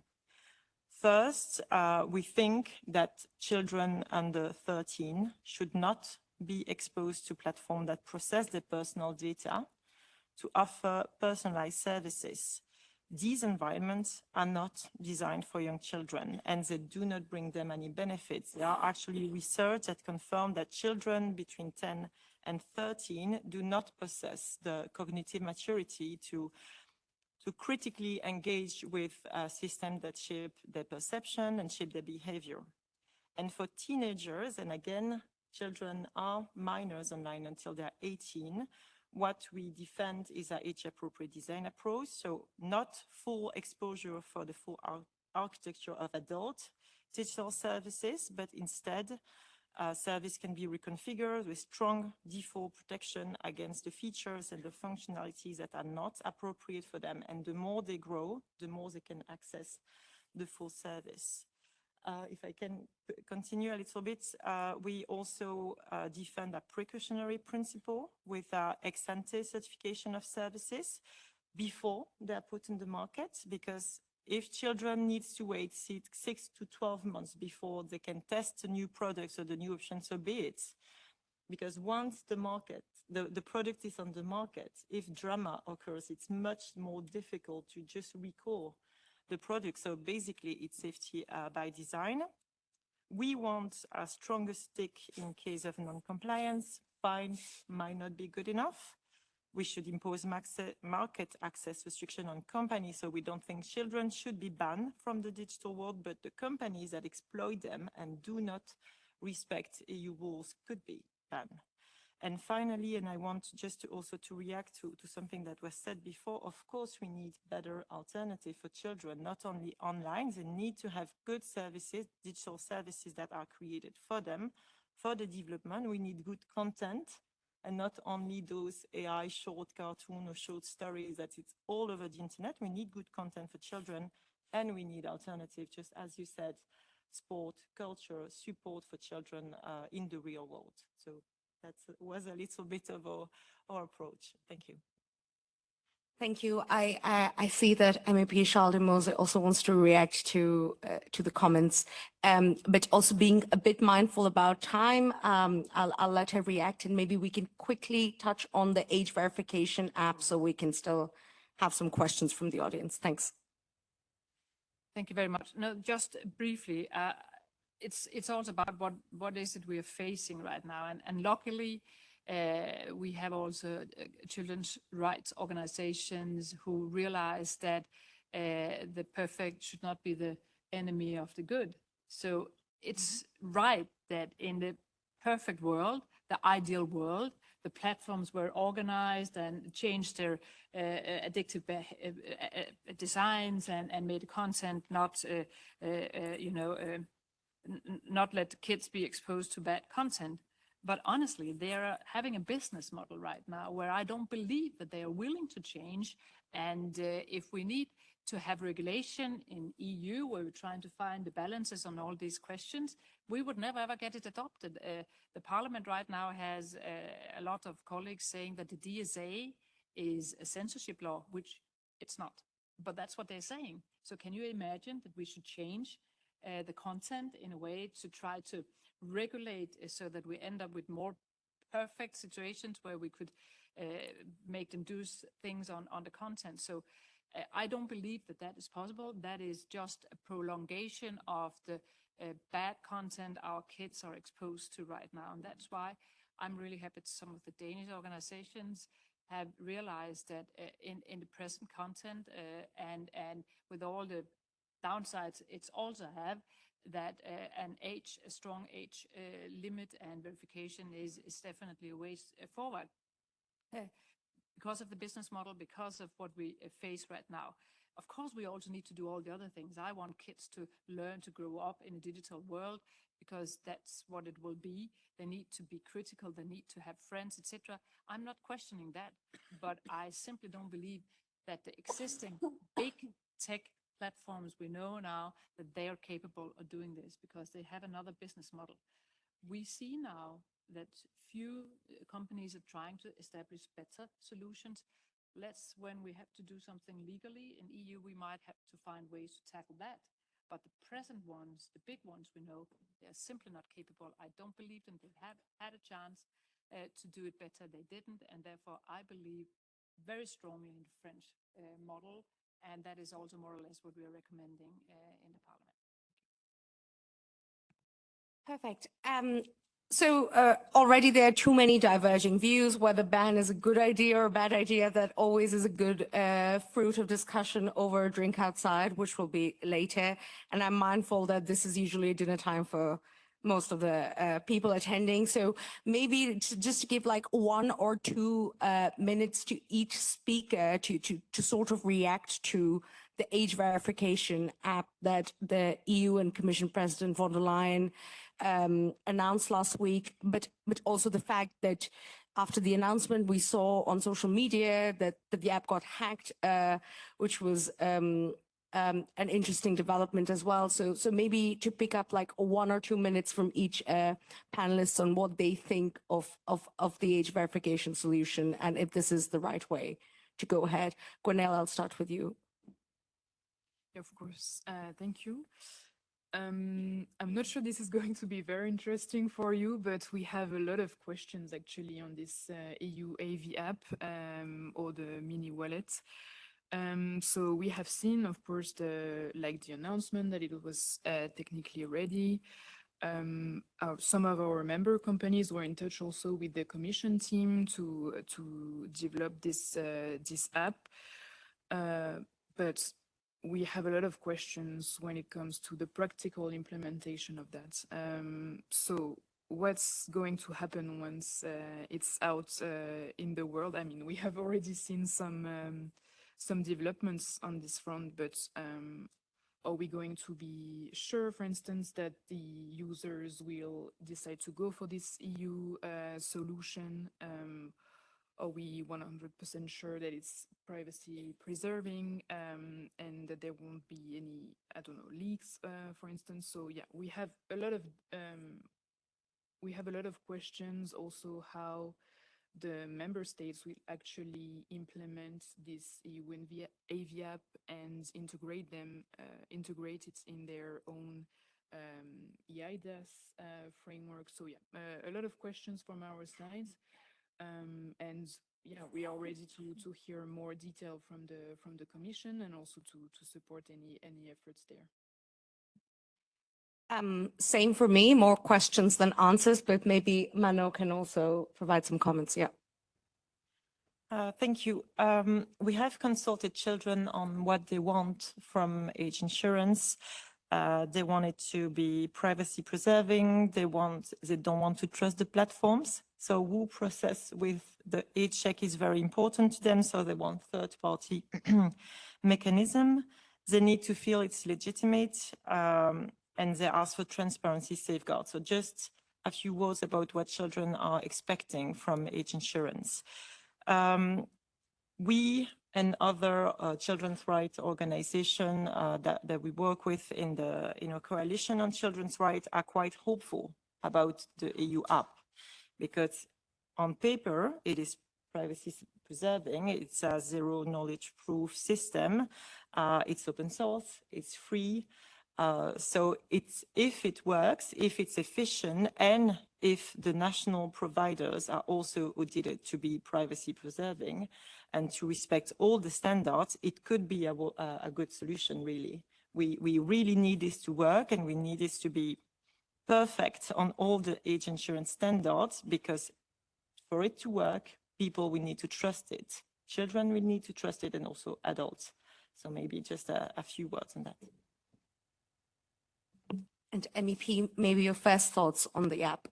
First, we think that children under 13 should not be exposed to platforms that process their personal data to offer personalized services. These environments are not designed for young children, and they do not bring them any benefits. There are actually research that confirm that children between 10 and 13 do not possess the cognitive maturity to critically engage with systems that shape their perception and shape their behavior. And for teenagers, and again, children are minors online until they're 18, what we defend is an age-appropriate design approach, so not full exposure for the full architecture of adult digital services, but instead, service can be reconfigured with strong default protection against the features and the functionalities that are not appropriate for them. And the more they grow, the more they can access the full service. If I can continue a little bit, we also defend a precautionary principle with ex-ante certification of services before they are put in the market, because if children need to wait 6 to 12 months before they can test the new products or the new options, so be it. Because once the product is on the market, if drama occurs, it's much more difficult to just recall the product. So basically, it's safety by design. We want a stronger stick in case of non-compliance. Fines might not be good enough. We should impose market access restriction on companies, so we don't think children should be banned from the digital world, but the companies that exploit them and do not respect EU rules could be banned. And finally, and I want just to also to react to something that was said before, of course, we need better alternative for children, not only online. They need to have good services, digital services that are created for them, for the development. We need good content and not only those AI short cartoon or short stories that it's all over the internet. We need good content for children and we need alternative, just as you said, sport, culture, support for children in the real world. So that was a little bit of our approach. Thank you. Thank you. I see that MEP Charles de Mose also wants to react to the comments, but also being a bit mindful about time. I'll let her react, and maybe we can quickly touch on the age verification app, so we can still have some questions from the audience. Thanks. Thank you very much. No, just briefly, it's also about what is it we are facing right now, and luckily we have also children's rights organizations who realize that the perfect should not be the enemy of the good. So it's right that in the perfect world, the ideal world, the platforms were organized and changed their addictive designs and made content not, not let kids be exposed to bad content. But honestly, they're having a business model right now where I don't believe that they are willing to change. And if we need to have regulation in EU where we're trying to find the balances on all these questions, we would never ever get it adopted. The parliament right now has a lot of colleagues saying that the DSA is a censorship law, which it's not, but that's what they're saying. So can you imagine that we should change the content in a way to try to regulate so that we end up with more perfect situations where we could make them do things on the content. So I don't believe that that is possible. That is just a prolongation of the bad content our kids are exposed to right now. And that's why I'm really happy that some of the Danish organizations have realized that in the present content and with all the downsides it's also have, that a strong age limit and verification is definitely a way forward. Because of the business model, because of what we face right now. Of course, we also need to do all the other things. I want kids to learn to grow up in a digital world because that's what it will be. They need to be critical, they need to have friends, etc. I'm not questioning that, but I simply don't believe that the existing big tech platforms we know now that they are capable of doing this because they have another business model. We see now that few companies are trying to establish better solutions. When we have to do something legally in EU, we might have to find ways to tackle that. But the present ones, the big ones we know, they are simply not capable. I don't believe them. They have had a chance to do it better. They didn't. And therefore, I believe very strongly in the French model. And that is also more or less what we are recommending in the Parliament. Perfect. So already there are too many diverging views, whether ban is a good idea or a bad idea. That always is a good fruit of discussion over a drink outside, which will be later. And I'm mindful that this is usually a dinner time for most of the people attending. So maybe just to give like 1 or 2 minutes to each speaker to sort of react to the age verification app that the EU and Commission President von der Leyen announced last week, but also the fact that after the announcement we saw on social media that the app got hacked, which was an interesting development as well. So maybe to pick up like 1 or 2 minutes from each panelist on what they think of the age verification solution and if this is the right way to go ahead. Gwenelle, I'll start with you. Of course. Thank you. I'm not sure this is going to be very interesting for you, but we have a lot of questions actually on this EU AV app or the mini wallet. So we have seen, of course, the announcement that it was technically ready. some of our member companies were in touch also with the Commission team to develop this this app, but we have a lot of questions when it comes to the practical implementation of that. So what's going to happen once it's out in the world? I mean, we have already seen some developments on this front, but are we going to be sure, for instance, that the users will decide to go for this EU solution? Are we 100% sure that it's privacy preserving and that there won't be any, I don't know, leaks, for instance? So yeah, we have a lot of questions. Also, how the member states will actually implement this EU AVIAP and integrate it in their own EIDAS framework. So yeah, a lot of questions from our side. And yeah, we are ready to hear more detail from the Commission and also to support any efforts there. Same for me, more questions than answers, but maybe Mano can also provide some comments. Yeah. Thank you. We have consulted children on what they want from age insurance. They want it to be privacy preserving. They don't want to trust the platforms. So who process with the age check is very important to them. So they want third-party mechanism. They need to feel it's legitimate, and they ask for transparency safeguards. So just a few words about what children are expecting from age insurance. We and other children's rights organizations that we work with in the Coalition on Children's Rights are quite hopeful about the EU app, because on paper it is privacy preserving. It's a zero knowledge proof system. It's open source. It's free. So if it works, if it's efficient, and if the national providers are also audited to be privacy preserving and to respect all the standards, it could be a good solution, really. We really need this to work, and we need this to be perfect on all the age insurance standards, because for it to work, people will need to trust it. Children will need to trust it, and also adults. So maybe just a few words on that. And MEP, maybe your first thoughts on the app.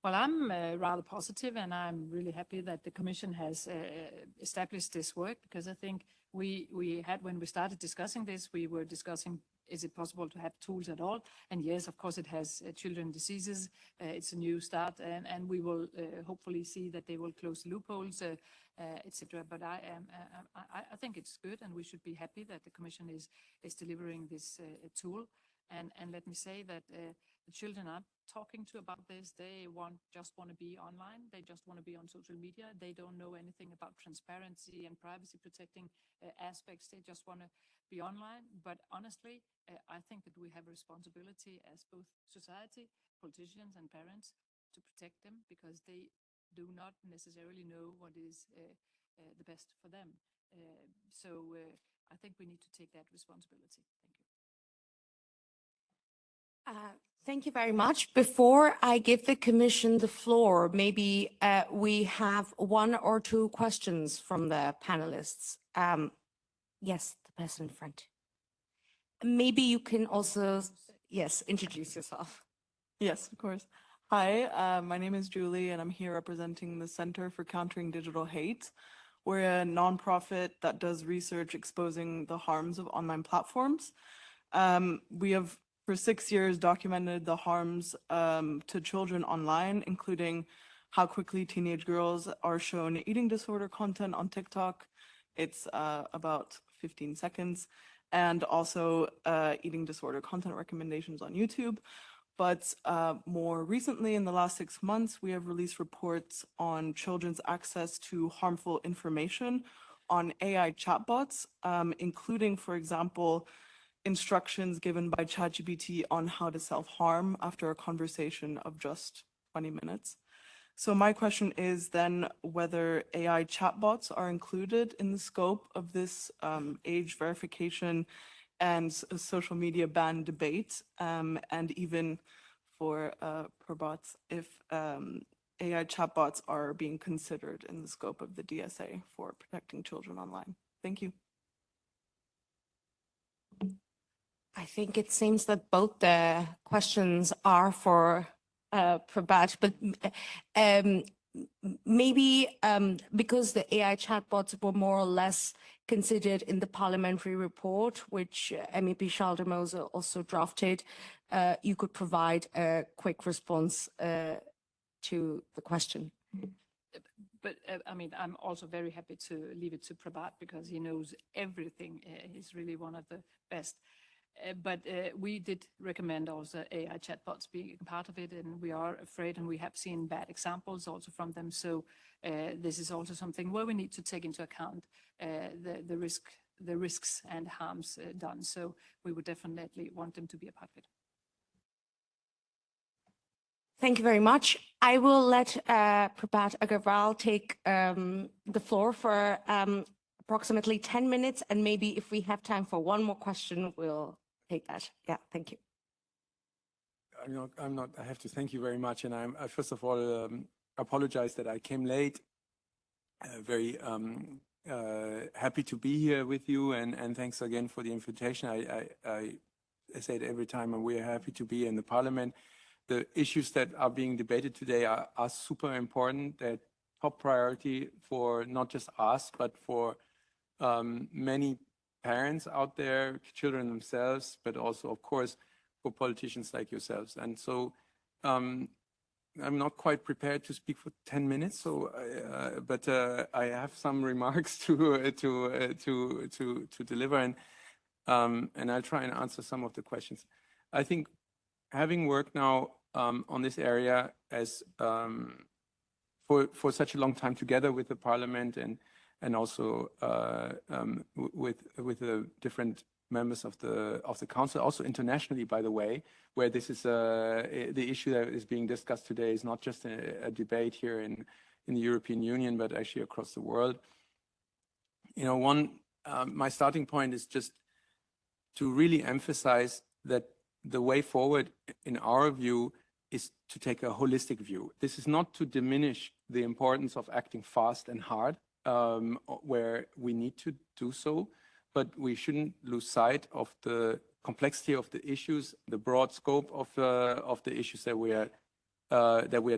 Well, I'm rather positive, and I'm really happy that the Commission has established this work, because I think we had, when we started discussing this, we were discussing, is it possible to have tools at all? And yes, of course, it has children diseases. It's a new start, and we will hopefully see that they will close loopholes, etc. But I think it's good, and we should be happy that the Commission is delivering this tool. And let me say that the children I'm talking to about this, they just want to be online. They just want to be on social media. They don't know anything about transparency and privacy protecting aspects. They just want to be online. But honestly, I think that we have a responsibility as both society, politicians and parents to protect them, because they do not necessarily know what is the best for them. So I think we need to take that responsibility. Thank you. Thank you very much. Before I give the Commission the floor, maybe we have one or two questions from the panelists. Yes, the person in front. Maybe you can also, yes, introduce yourself. Yes, of course. Hi, my name is Julie, and I'm here representing the Center for Countering Digital Hate. We're a nonprofit that does research exposing the harms of online platforms. We have, for 6 years, documented the harms to children online, including how quickly teenage girls are shown eating disorder content on TikTok. It's about 15 seconds, and also eating disorder content recommendations on YouTube. But more recently, in the last 6 months, we have released reports on children's access to harmful information on AI chatbots, including, for example, instructions given by ChatGPT on how to self-harm after a conversation of just 20 minutes. So my question is then whether AI chatbots are included in the scope of this age verification and social media ban debate, and even for probots if AI chatbots are being considered in the scope of the DSA for protecting children online. Thank you. I think it seems that both the questions are for Prabhat, but maybe because the AI chatbots were more or less considered in the parliamentary report, which MEP Schaldemose also drafted, you could provide a quick response to the question. But I mean, I'm also very happy to leave it to Prabhat because he knows everything. He's really one of the best. But we did recommend also AI chatbots being part of it, and we are afraid, and we have seen bad examples also from them. So this is also something where we need to take into account the risks and harms done. So we would definitely want them to be a part of it. Thank you very much. I will let Prabhat Agarwal take the floor for approximately 10 minutes, and maybe if we have time for one more question, we'll take that. Yeah, thank you. I have to thank you very much. And I first of all, apologize that I came late. Very happy to be here with you, and thanks again for the invitation. I say it every time, and we are happy to be in the parliament. The issues that are being debated today are super important. They're top priority for not just us, but for many parents out there, children themselves, but also, of course, for politicians like yourselves. And so I'm not quite prepared to speak for 10 minutes, so but I have some remarks to deliver, and I'll try and answer some of the questions. I think having worked now on this area as for such a long time together with the Parliament and also with the different members of the Council, also internationally, by the way, where this is the issue that is being discussed today is not just a debate here in the European Union, but actually across the world. You know, my starting point is just to really emphasize that the way forward, in our view, is to take a holistic view. This is not to diminish the importance of acting fast and hard, where we need to do so, but we shouldn't lose sight of the complexity of the issues, the broad scope of the issues that we are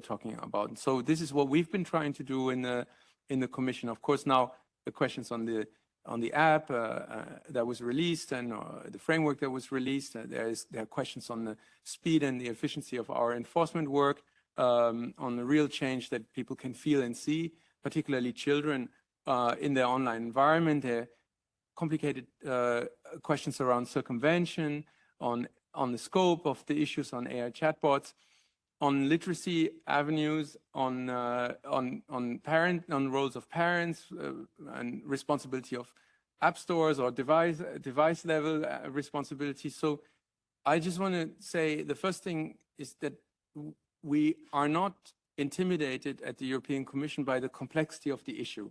talking about. And so this is what we've been trying to do in the Commission. Of course, now the questions on the app that was released and the framework that was released, there are questions on the speed and the efficiency of our enforcement work, on the real change that people can feel and see, particularly children in their online environment. There are complicated questions around circumvention, on the scope of the issues on AI chatbots, on literacy avenues, on roles of parents and responsibility of app stores or device level responsibility. So I just want to say the first thing is that we are not intimidated at the European Commission by the complexity of the issue.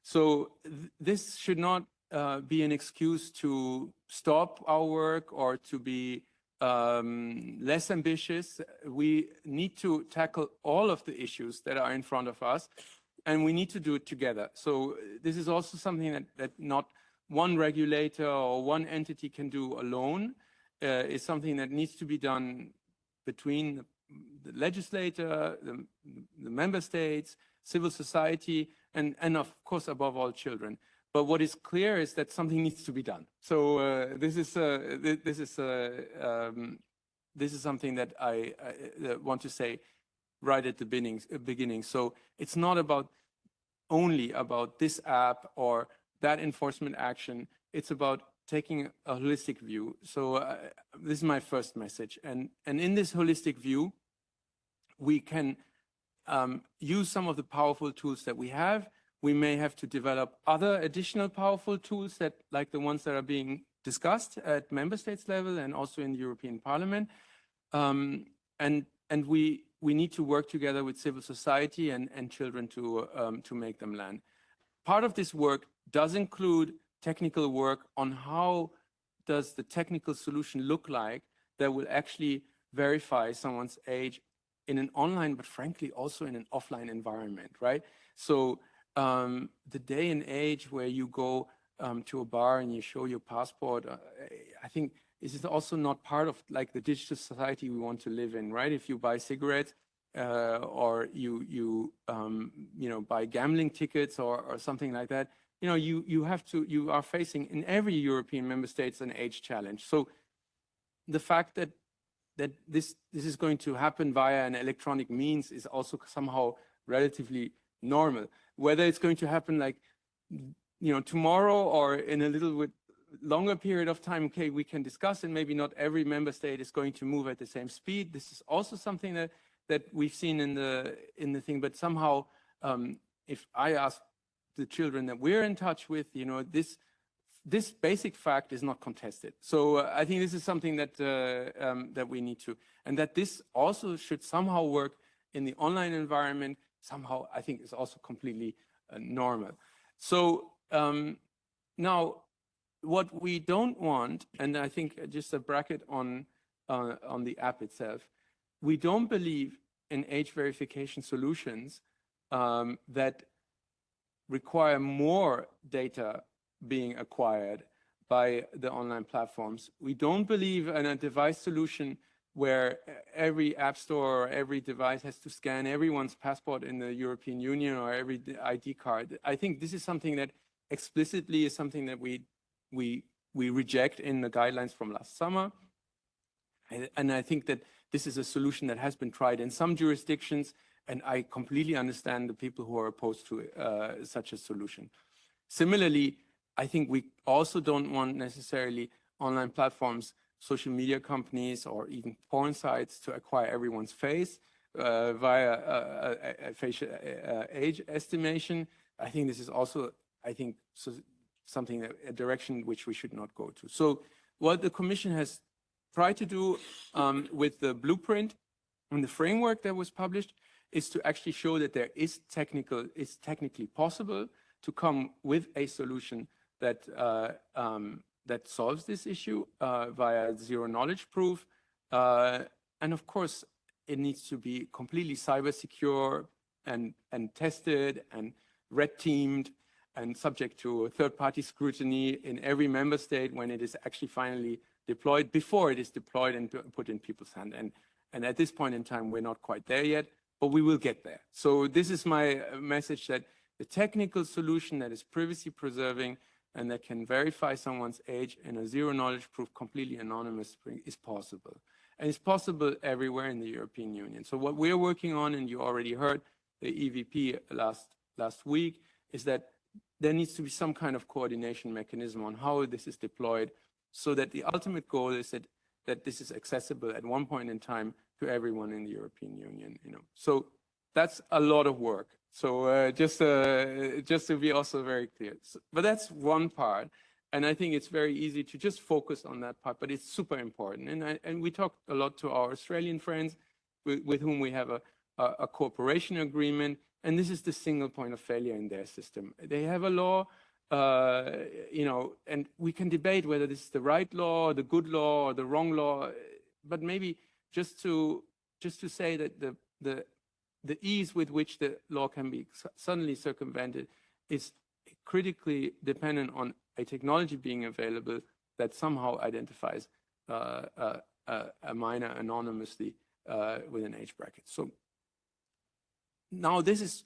So this should not be an excuse to stop our work or to be less ambitious. We need to tackle all of the issues that are in front of us, and we need to do it together. So this is also something that not one regulator or one entity can do alone. It's something that needs to be done between the legislator, the member states, civil society, and of course, above all, children. But what is clear is that something needs to be done. So this is something that I want to say right at the beginning. So it's not only about this app or that enforcement action. It's about taking a holistic view. So this is my first message. And in this holistic view, we can use some of the powerful tools that we have. We may have to develop other additional powerful tools like the ones that are being discussed at member states level and also in the European Parliament. And we need to work together with civil society and children to make them land. Part of this work does include technical work on how does the technical solution look like that will actually verify someone's age in an online, but frankly also in an offline environment, right? So the day and age where you go to a bar and you show your passport, I think this is also not part of like the digital society we want to live in, right? If you buy cigarettes or you know, buy gambling tickets or something like that, you know, you are facing in every European member states an age challenge. So the fact that this is going to happen via an electronic means is also somehow relatively normal. Whether it's going to happen like, you know, tomorrow or in a little bit longer period of time, okay, we can discuss, and maybe not every member state is going to move at the same speed. This is also something that we've seen in the thing, but somehow if I ask the children that we're in touch with, you know, this basic fact is not contested. So I think this is something that that we need to, and that this also should somehow work in the online environment. Somehow I think is also completely normal. So now what we don't want, and I think just a bracket on the app itself, we don't believe in age verification solutions that require more data being acquired by the online platforms. We don't believe in a device solution where every app store or every device has to scan everyone's passport in the European Union or every ID card. I think this is something that explicitly is something that we reject in the guidelines from last summer. And I think that this is a solution that has been tried in some jurisdictions, and I completely understand the people who are opposed to such a solution. Similarly, I think we also don't want necessarily online platforms, social media companies, or even porn sites to acquire everyone's face via a facial age estimation. I think this is also, something, a direction which we should not go to. So what the Commission has tried to do with the blueprint and the framework that was published is to actually show that it's technically possible to come with a solution that that solves this issue via zero knowledge proof. And of course, it needs to be completely cyber secure and tested and red teamed and subject to third-party scrutiny in every member state when it is actually finally deployed, before it is deployed and put in people's hand. And at this point in time, we're not quite there yet, but we will get there. So this is my message, that the technical solution that is privacy preserving and that can verify someone's age in a zero knowledge proof, completely anonymous is possible. And it's possible everywhere in the European Union. So what we're working on, and you already heard the EVP last week, is that there needs to be some kind of coordination mechanism on how this is deployed, so that the ultimate goal is that this is accessible at one point in time to everyone in the European Union. You know, so that's a lot of work. So just to be also very clear, but that's one part, and I think it's very easy to just focus on that part, but it's super important. And we talked a lot to our Australian friends, with whom we have a cooperation agreement, and this is the single point of failure in their system. They have a law, you know, and we can debate whether this is the right law, the good law, or the wrong law, but maybe just to say that the ease with which the law can be suddenly circumvented is critically dependent on a technology being available that somehow identifies a minor anonymously with an age bracket. So now this is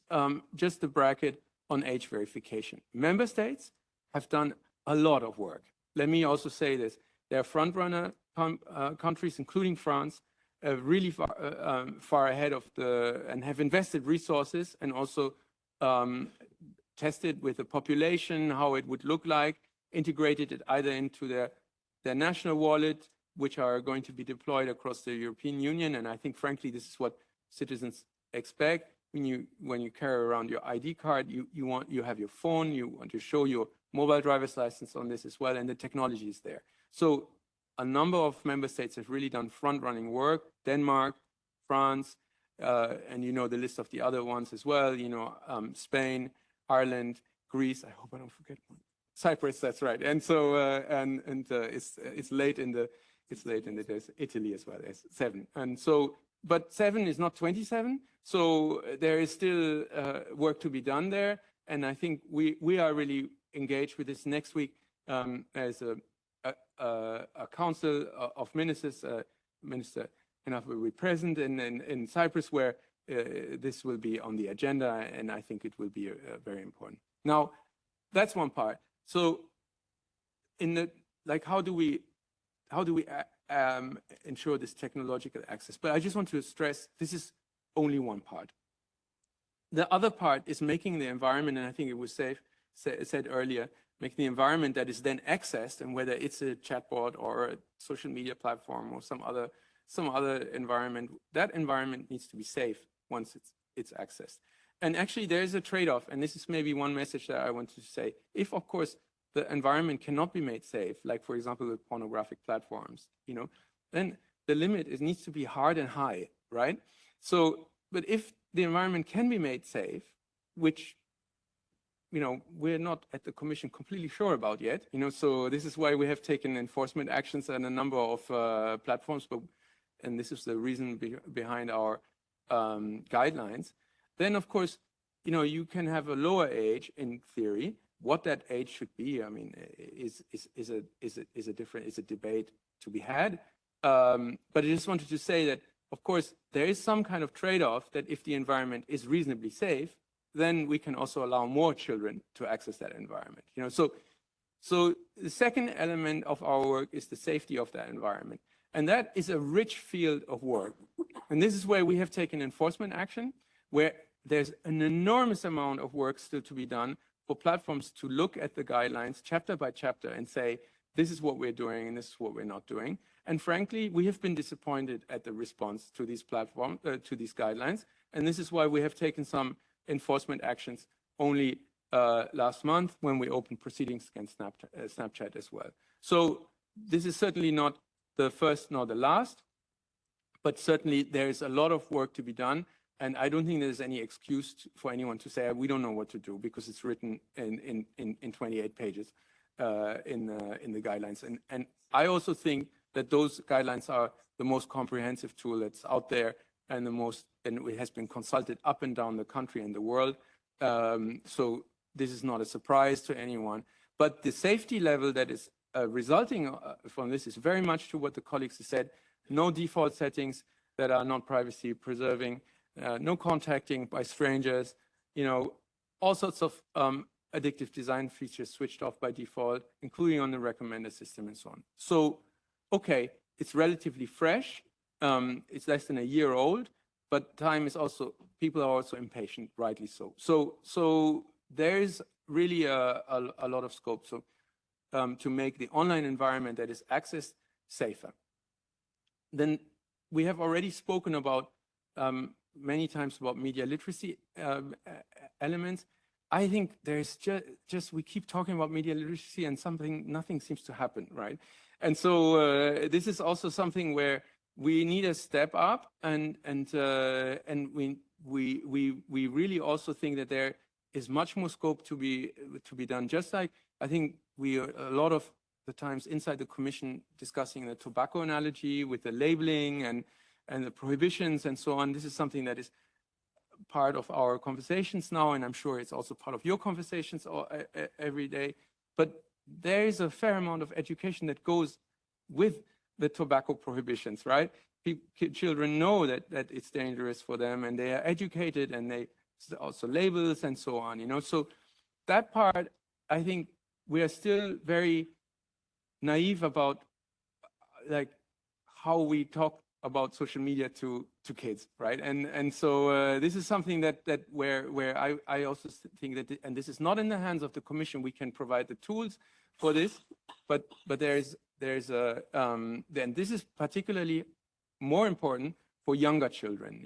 just the bracket on age verification. Member states have done a lot of work. Let me also say this. There are front-runner countries, including France, really far ahead of and have invested resources and also tested with the population how it would look like, integrated it either into their national wallet, which are going to be deployed across the European Union. And I think, frankly, this is what citizens expect. When you carry around your ID card, you have your phone, you want to show your mobile driver's license on this as well, and the technology is there. So a number of member states have really done front-running work: Denmark, France, and you know the list of the other ones as well. You know, Spain, Ireland, Greece. I hope I don't forget one. Cyprus, that's right. And so it's late in the there's Italy as well. There's 7, and so but 7 is not 27. So there is still work to be done there, and I think we are really engaged with this next week as a council of ministers. Minister enough will be present in Cyprus, where this will be on the agenda, and I think it will be very important. Now, that's one part. So, how do we ensure this technological access? But I just want to stress this is only one part. The other part is making the environment, and I think it was said earlier, make the environment that is then accessed, and whether it's a chatbot or a social media platform or some other environment, that environment needs to be safe once it's accessed. And actually there is a trade-off, and this is maybe one message that I want to say. If, of course, the environment cannot be made safe, like for example with pornographic platforms, then the limit needs to be hard and high, right? So, but if the environment can be made safe, which we're not at the Commission completely sure about yet, so this is why we have taken enforcement actions on a number of platforms, and this is the reason behind our guidelines. Then, of course, you can have a lower age in theory. What that age should be, I mean, is a debate to be had. But I just wanted to say that, of course, there is some kind of trade-off that if the environment is reasonably safe, then we can also allow more children to access that environment. So the second element of our work is the safety of that environment. And that is a rich field of work. And this is where we have taken enforcement action, where there's an enormous amount of work still to be done for platforms to look at the guidelines chapter by chapter and say, this is what we're doing and this is what we're not doing. And frankly, we have been disappointed at the response to these to these guidelines. And this is why we have taken some enforcement actions only last month when we opened proceedings against Snapchat as well. So this is certainly not the first nor the last, but certainly there is a lot of work to be done. And I don't think there's any excuse for anyone to say, we don't know what to do, because it's written in 28 pages in the guidelines. And I also think that those guidelines are the most comprehensive tool that's out there, and it has been consulted up and down the country and the world. So this is not a surprise to anyone. But the safety level that is resulting from this is very much to what the colleagues have said. No default settings that are not privacy preserving, no contacting by strangers, all sorts of addictive design features switched off by default, including on the recommender system and so on. So, okay, it's relatively fresh. It's less than a year old, but people are also impatient, rightly so. So there is really a lot of scope to make the online environment that is accessed safer. Then we have already spoken about many times about media literacy elements. I think there's just we keep talking about media literacy and nothing seems to happen, right? And so this is also something where we need a step up, and we really also think that there is much more scope to be done. Just like I think we are a lot of the times inside the Commission discussing the tobacco analogy with the labeling and the prohibitions and so on. This is something that is part of our conversations now, and I'm sure it's also part of your conversations every day. But there is a fair amount of education that goes with the tobacco prohibitions, right? Children know that it's dangerous for them, and they are educated, and they also labels and so on, So that part, I think we are still very naive about how we talk about social media to kids, right? And so this is something where I also think that, and this is not in the hands of the Commission. We can provide the tools for this, but there's then this is particularly more important for younger children.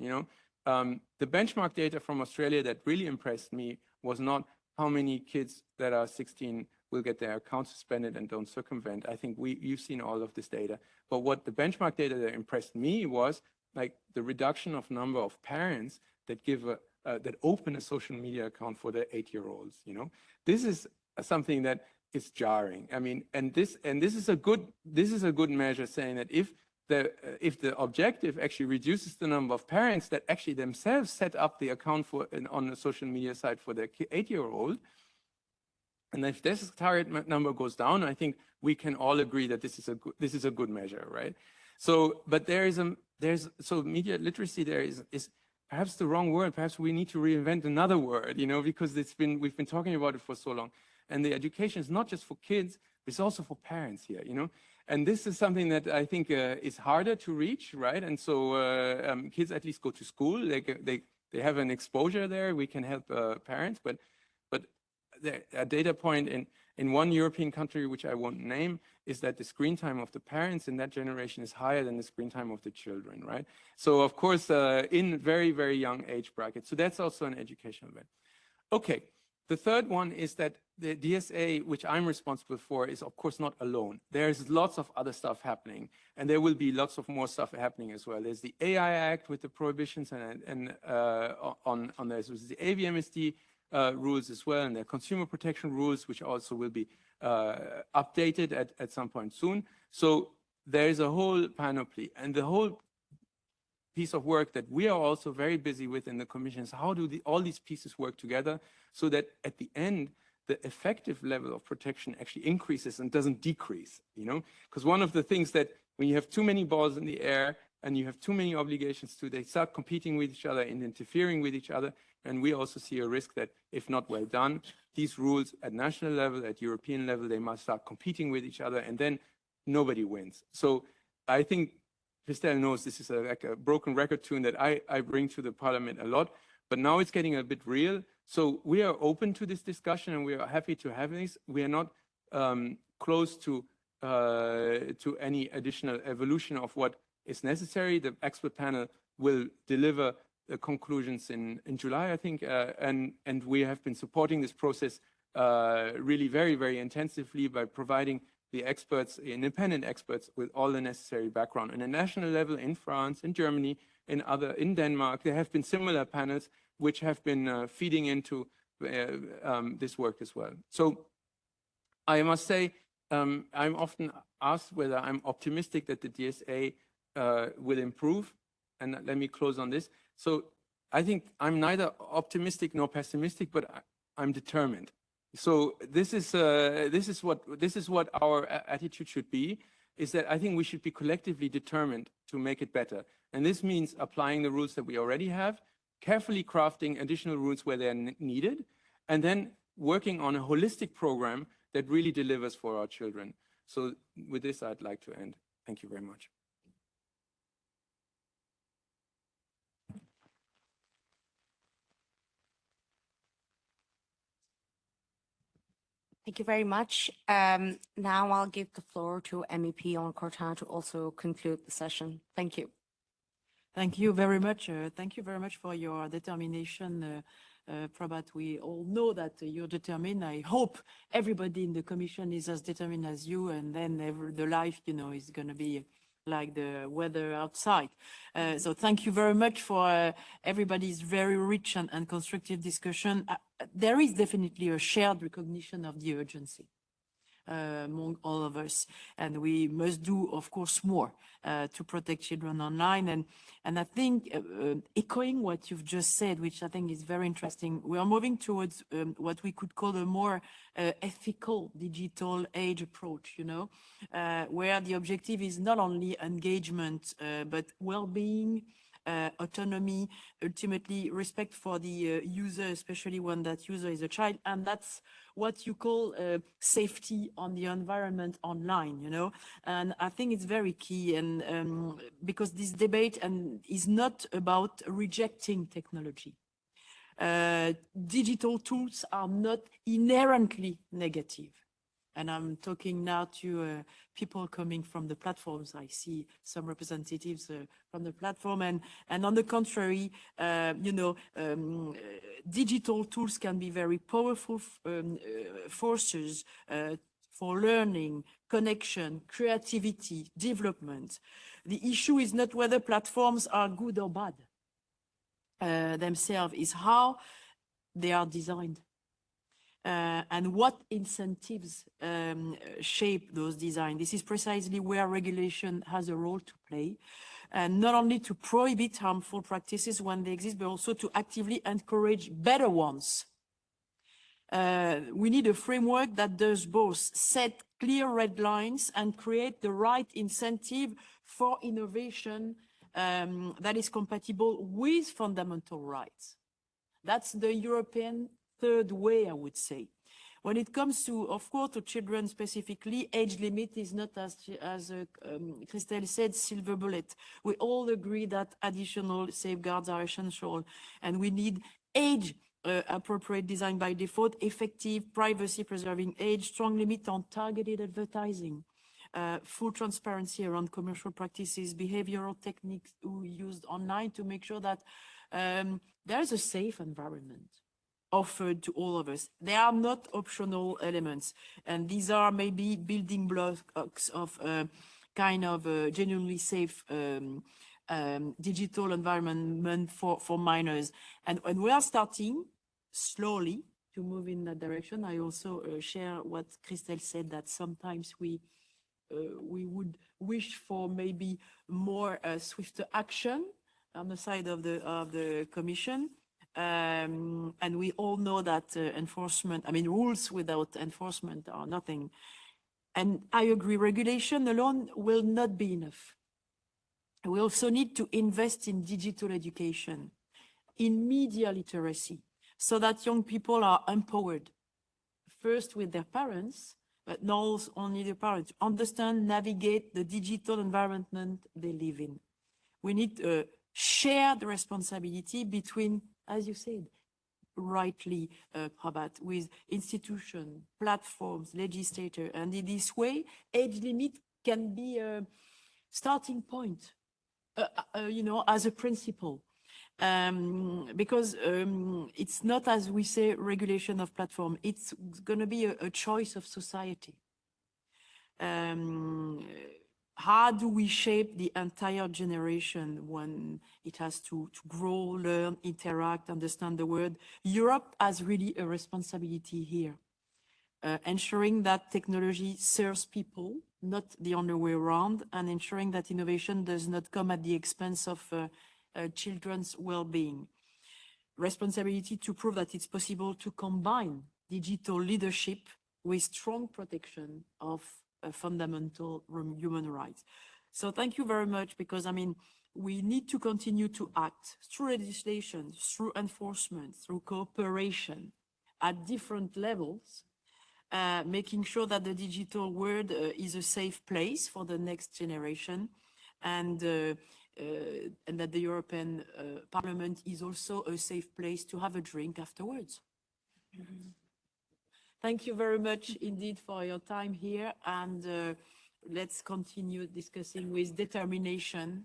The benchmark data from Australia that really impressed me was not how many kids that are 16 will get their account suspended and don't circumvent. I think you've seen all of this data. But what the benchmark data that impressed me was the reduction of number of parents that open a social media account for their 8-year-olds. This is something that is jarring. I mean, and this is a good measure, saying that if the objective actually reduces the number of parents that actually themselves set up the account on the social media site for their 8-year-old, and if this target number goes down, I think we can all agree that this is a good measure, right? So, but so media literacy there is perhaps the wrong word. Perhaps we need to reinvent another word, you know, because we've been talking about it for so long. And the education is not just for kids, it's also for parents here, you know. And this is something that I think is harder to reach, right? And so kids at least go to school. They have an exposure there. We can help parents, but a data point in one European country, which I won't name, is that the screen time of the parents in that generation is higher than the screen time of the children, right? So of course, in very, very young age brackets. So that's also an educational event. Okay, the third one is that the DSA, which I'm responsible for, is of course not alone. There's lots of other stuff happening, and there will be lots of more stuff happening as well. There's the AI Act with the prohibitions and on this. There's the AVMSD rules as well, and the consumer protection rules, which also will be updated at some point soon. So there is a whole panoply, and the whole piece of work that we are also very busy with in the Commission is how do all these pieces work together so that at the end, the effective level of protection actually increases and doesn't decrease, you know? Because one of the things that when you have too many balls in the air and you have too many obligations they start competing with each other and interfering with each other. And we also see a risk that if not well done, these rules at national level, at European level, they must start competing with each other, and then nobody wins. So I think Christelle knows this is like a broken record tune that I bring to the Parliament a lot, but now it's getting a bit real. So we are open to this discussion, and we are happy to have this. We are not close to any additional evolution of what is necessary. The expert panel will deliver the conclusions in July, I think, and we have been supporting this process really very, very intensively by providing the experts, independent experts, with all the necessary background. On a national level, in France, in Germany, in Denmark, there have been similar panels which have been feeding into this work as well. So I must say, I'm often asked whether I'm optimistic that the DSA will improve. And let me close on this. So I think I'm neither optimistic nor pessimistic, but I'm determined. So this is what our attitude should be, is that I think we should be collectively determined to make it better. And this means applying the rules that we already have, carefully crafting additional rules where they're needed, and then working on a holistic program that really delivers for our children. So with this, I'd like to end. Thank you very much. Thank you very much. Now I'll give the floor to MEP Yon-Courtin to also conclude the session. Thank you. Thank you very much. Thank you very much for your determination, Prabhat. We all know that you're determined. I hope everybody in the Commission is as determined as you, and then the life, you know, is going to be like the weather outside. So thank you very much for everybody's very rich and constructive discussion. There is definitely a shared recognition of the urgency among all of us, and we must do, of course, more to protect children online. And I think echoing what you've just said, which I think is very interesting, we are moving towards what we could call a more ethical digital age approach, you know, where the objective is not only engagement, but well-being, autonomy, ultimately respect for the user, especially when that user is a child. And that's what you call safety on the environment online, you know. And I think it's very key, and because this debate is not about rejecting technology. Digital tools are not inherently negative. And I'm talking now to people coming from the platforms. I see some representatives from the platform, and on the contrary, you know, digital tools can be very powerful forces for learning, connection, creativity, development. The issue is not whether platforms are good or bad themselves, is how they are designed. and what incentives shape those design. This is precisely where regulation has a role to play, and not only to prohibit harmful practices when they exist, but also to actively encourage better ones. We need a framework that does both, set clear red lines and create the right incentive for innovation that is compatible with fundamental rights. That's the European third way, I would say. When it comes to, of course, to children specifically, age limit is not, as Christelle said, silver bullet. We all agree that additional safeguards are essential, and we need age appropriate design by default, effective privacy-preserving age, strong limit on targeted advertising, full transparency around commercial practices, behavioral techniques used online to make sure that there is a safe environment offered to all of us. They are not optional elements, and these are maybe building blocks of kind of genuinely safe digital environment for minors. And we are starting slowly to move in that direction. I also share what Christelle said, that sometimes we would wish for maybe more swifter action on the side of the Commission. And we all know that enforcement, I mean, rules without enforcement are nothing. And I agree, regulation alone will not be enough. We also need to invest in digital education, in media literacy, so that young people are empowered, first with their parents, but not only their parents, understand, navigate the digital environment they live in. We need to share the responsibility between, as you said, rightly, Prabat, with institutions, platforms, legislators, and in this way, age limit can be a starting point, you know, as a principle. Because it's not, as we say, regulation of platform. It's going to be a choice of society. How do we shape the entire generation when it has to grow, learn, interact, understand the world? Europe has really a responsibility here, ensuring that technology serves people, not the other way around, and ensuring that innovation does not come at the expense of children's well-being. Responsibility to prove that it's possible to combine digital leadership with strong protection of fundamental human rights. So thank you very much, because I mean, we need to continue to act through legislation, through enforcement, through cooperation at different levels, making sure that the digital world is a safe place for the next generation, and that the European Parliament is also a safe place to have a drink afterwards. Thank you very much indeed for your time here, and let's continue discussing with determination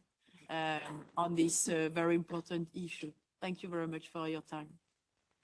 on this very important issue. Thank you very much for your time.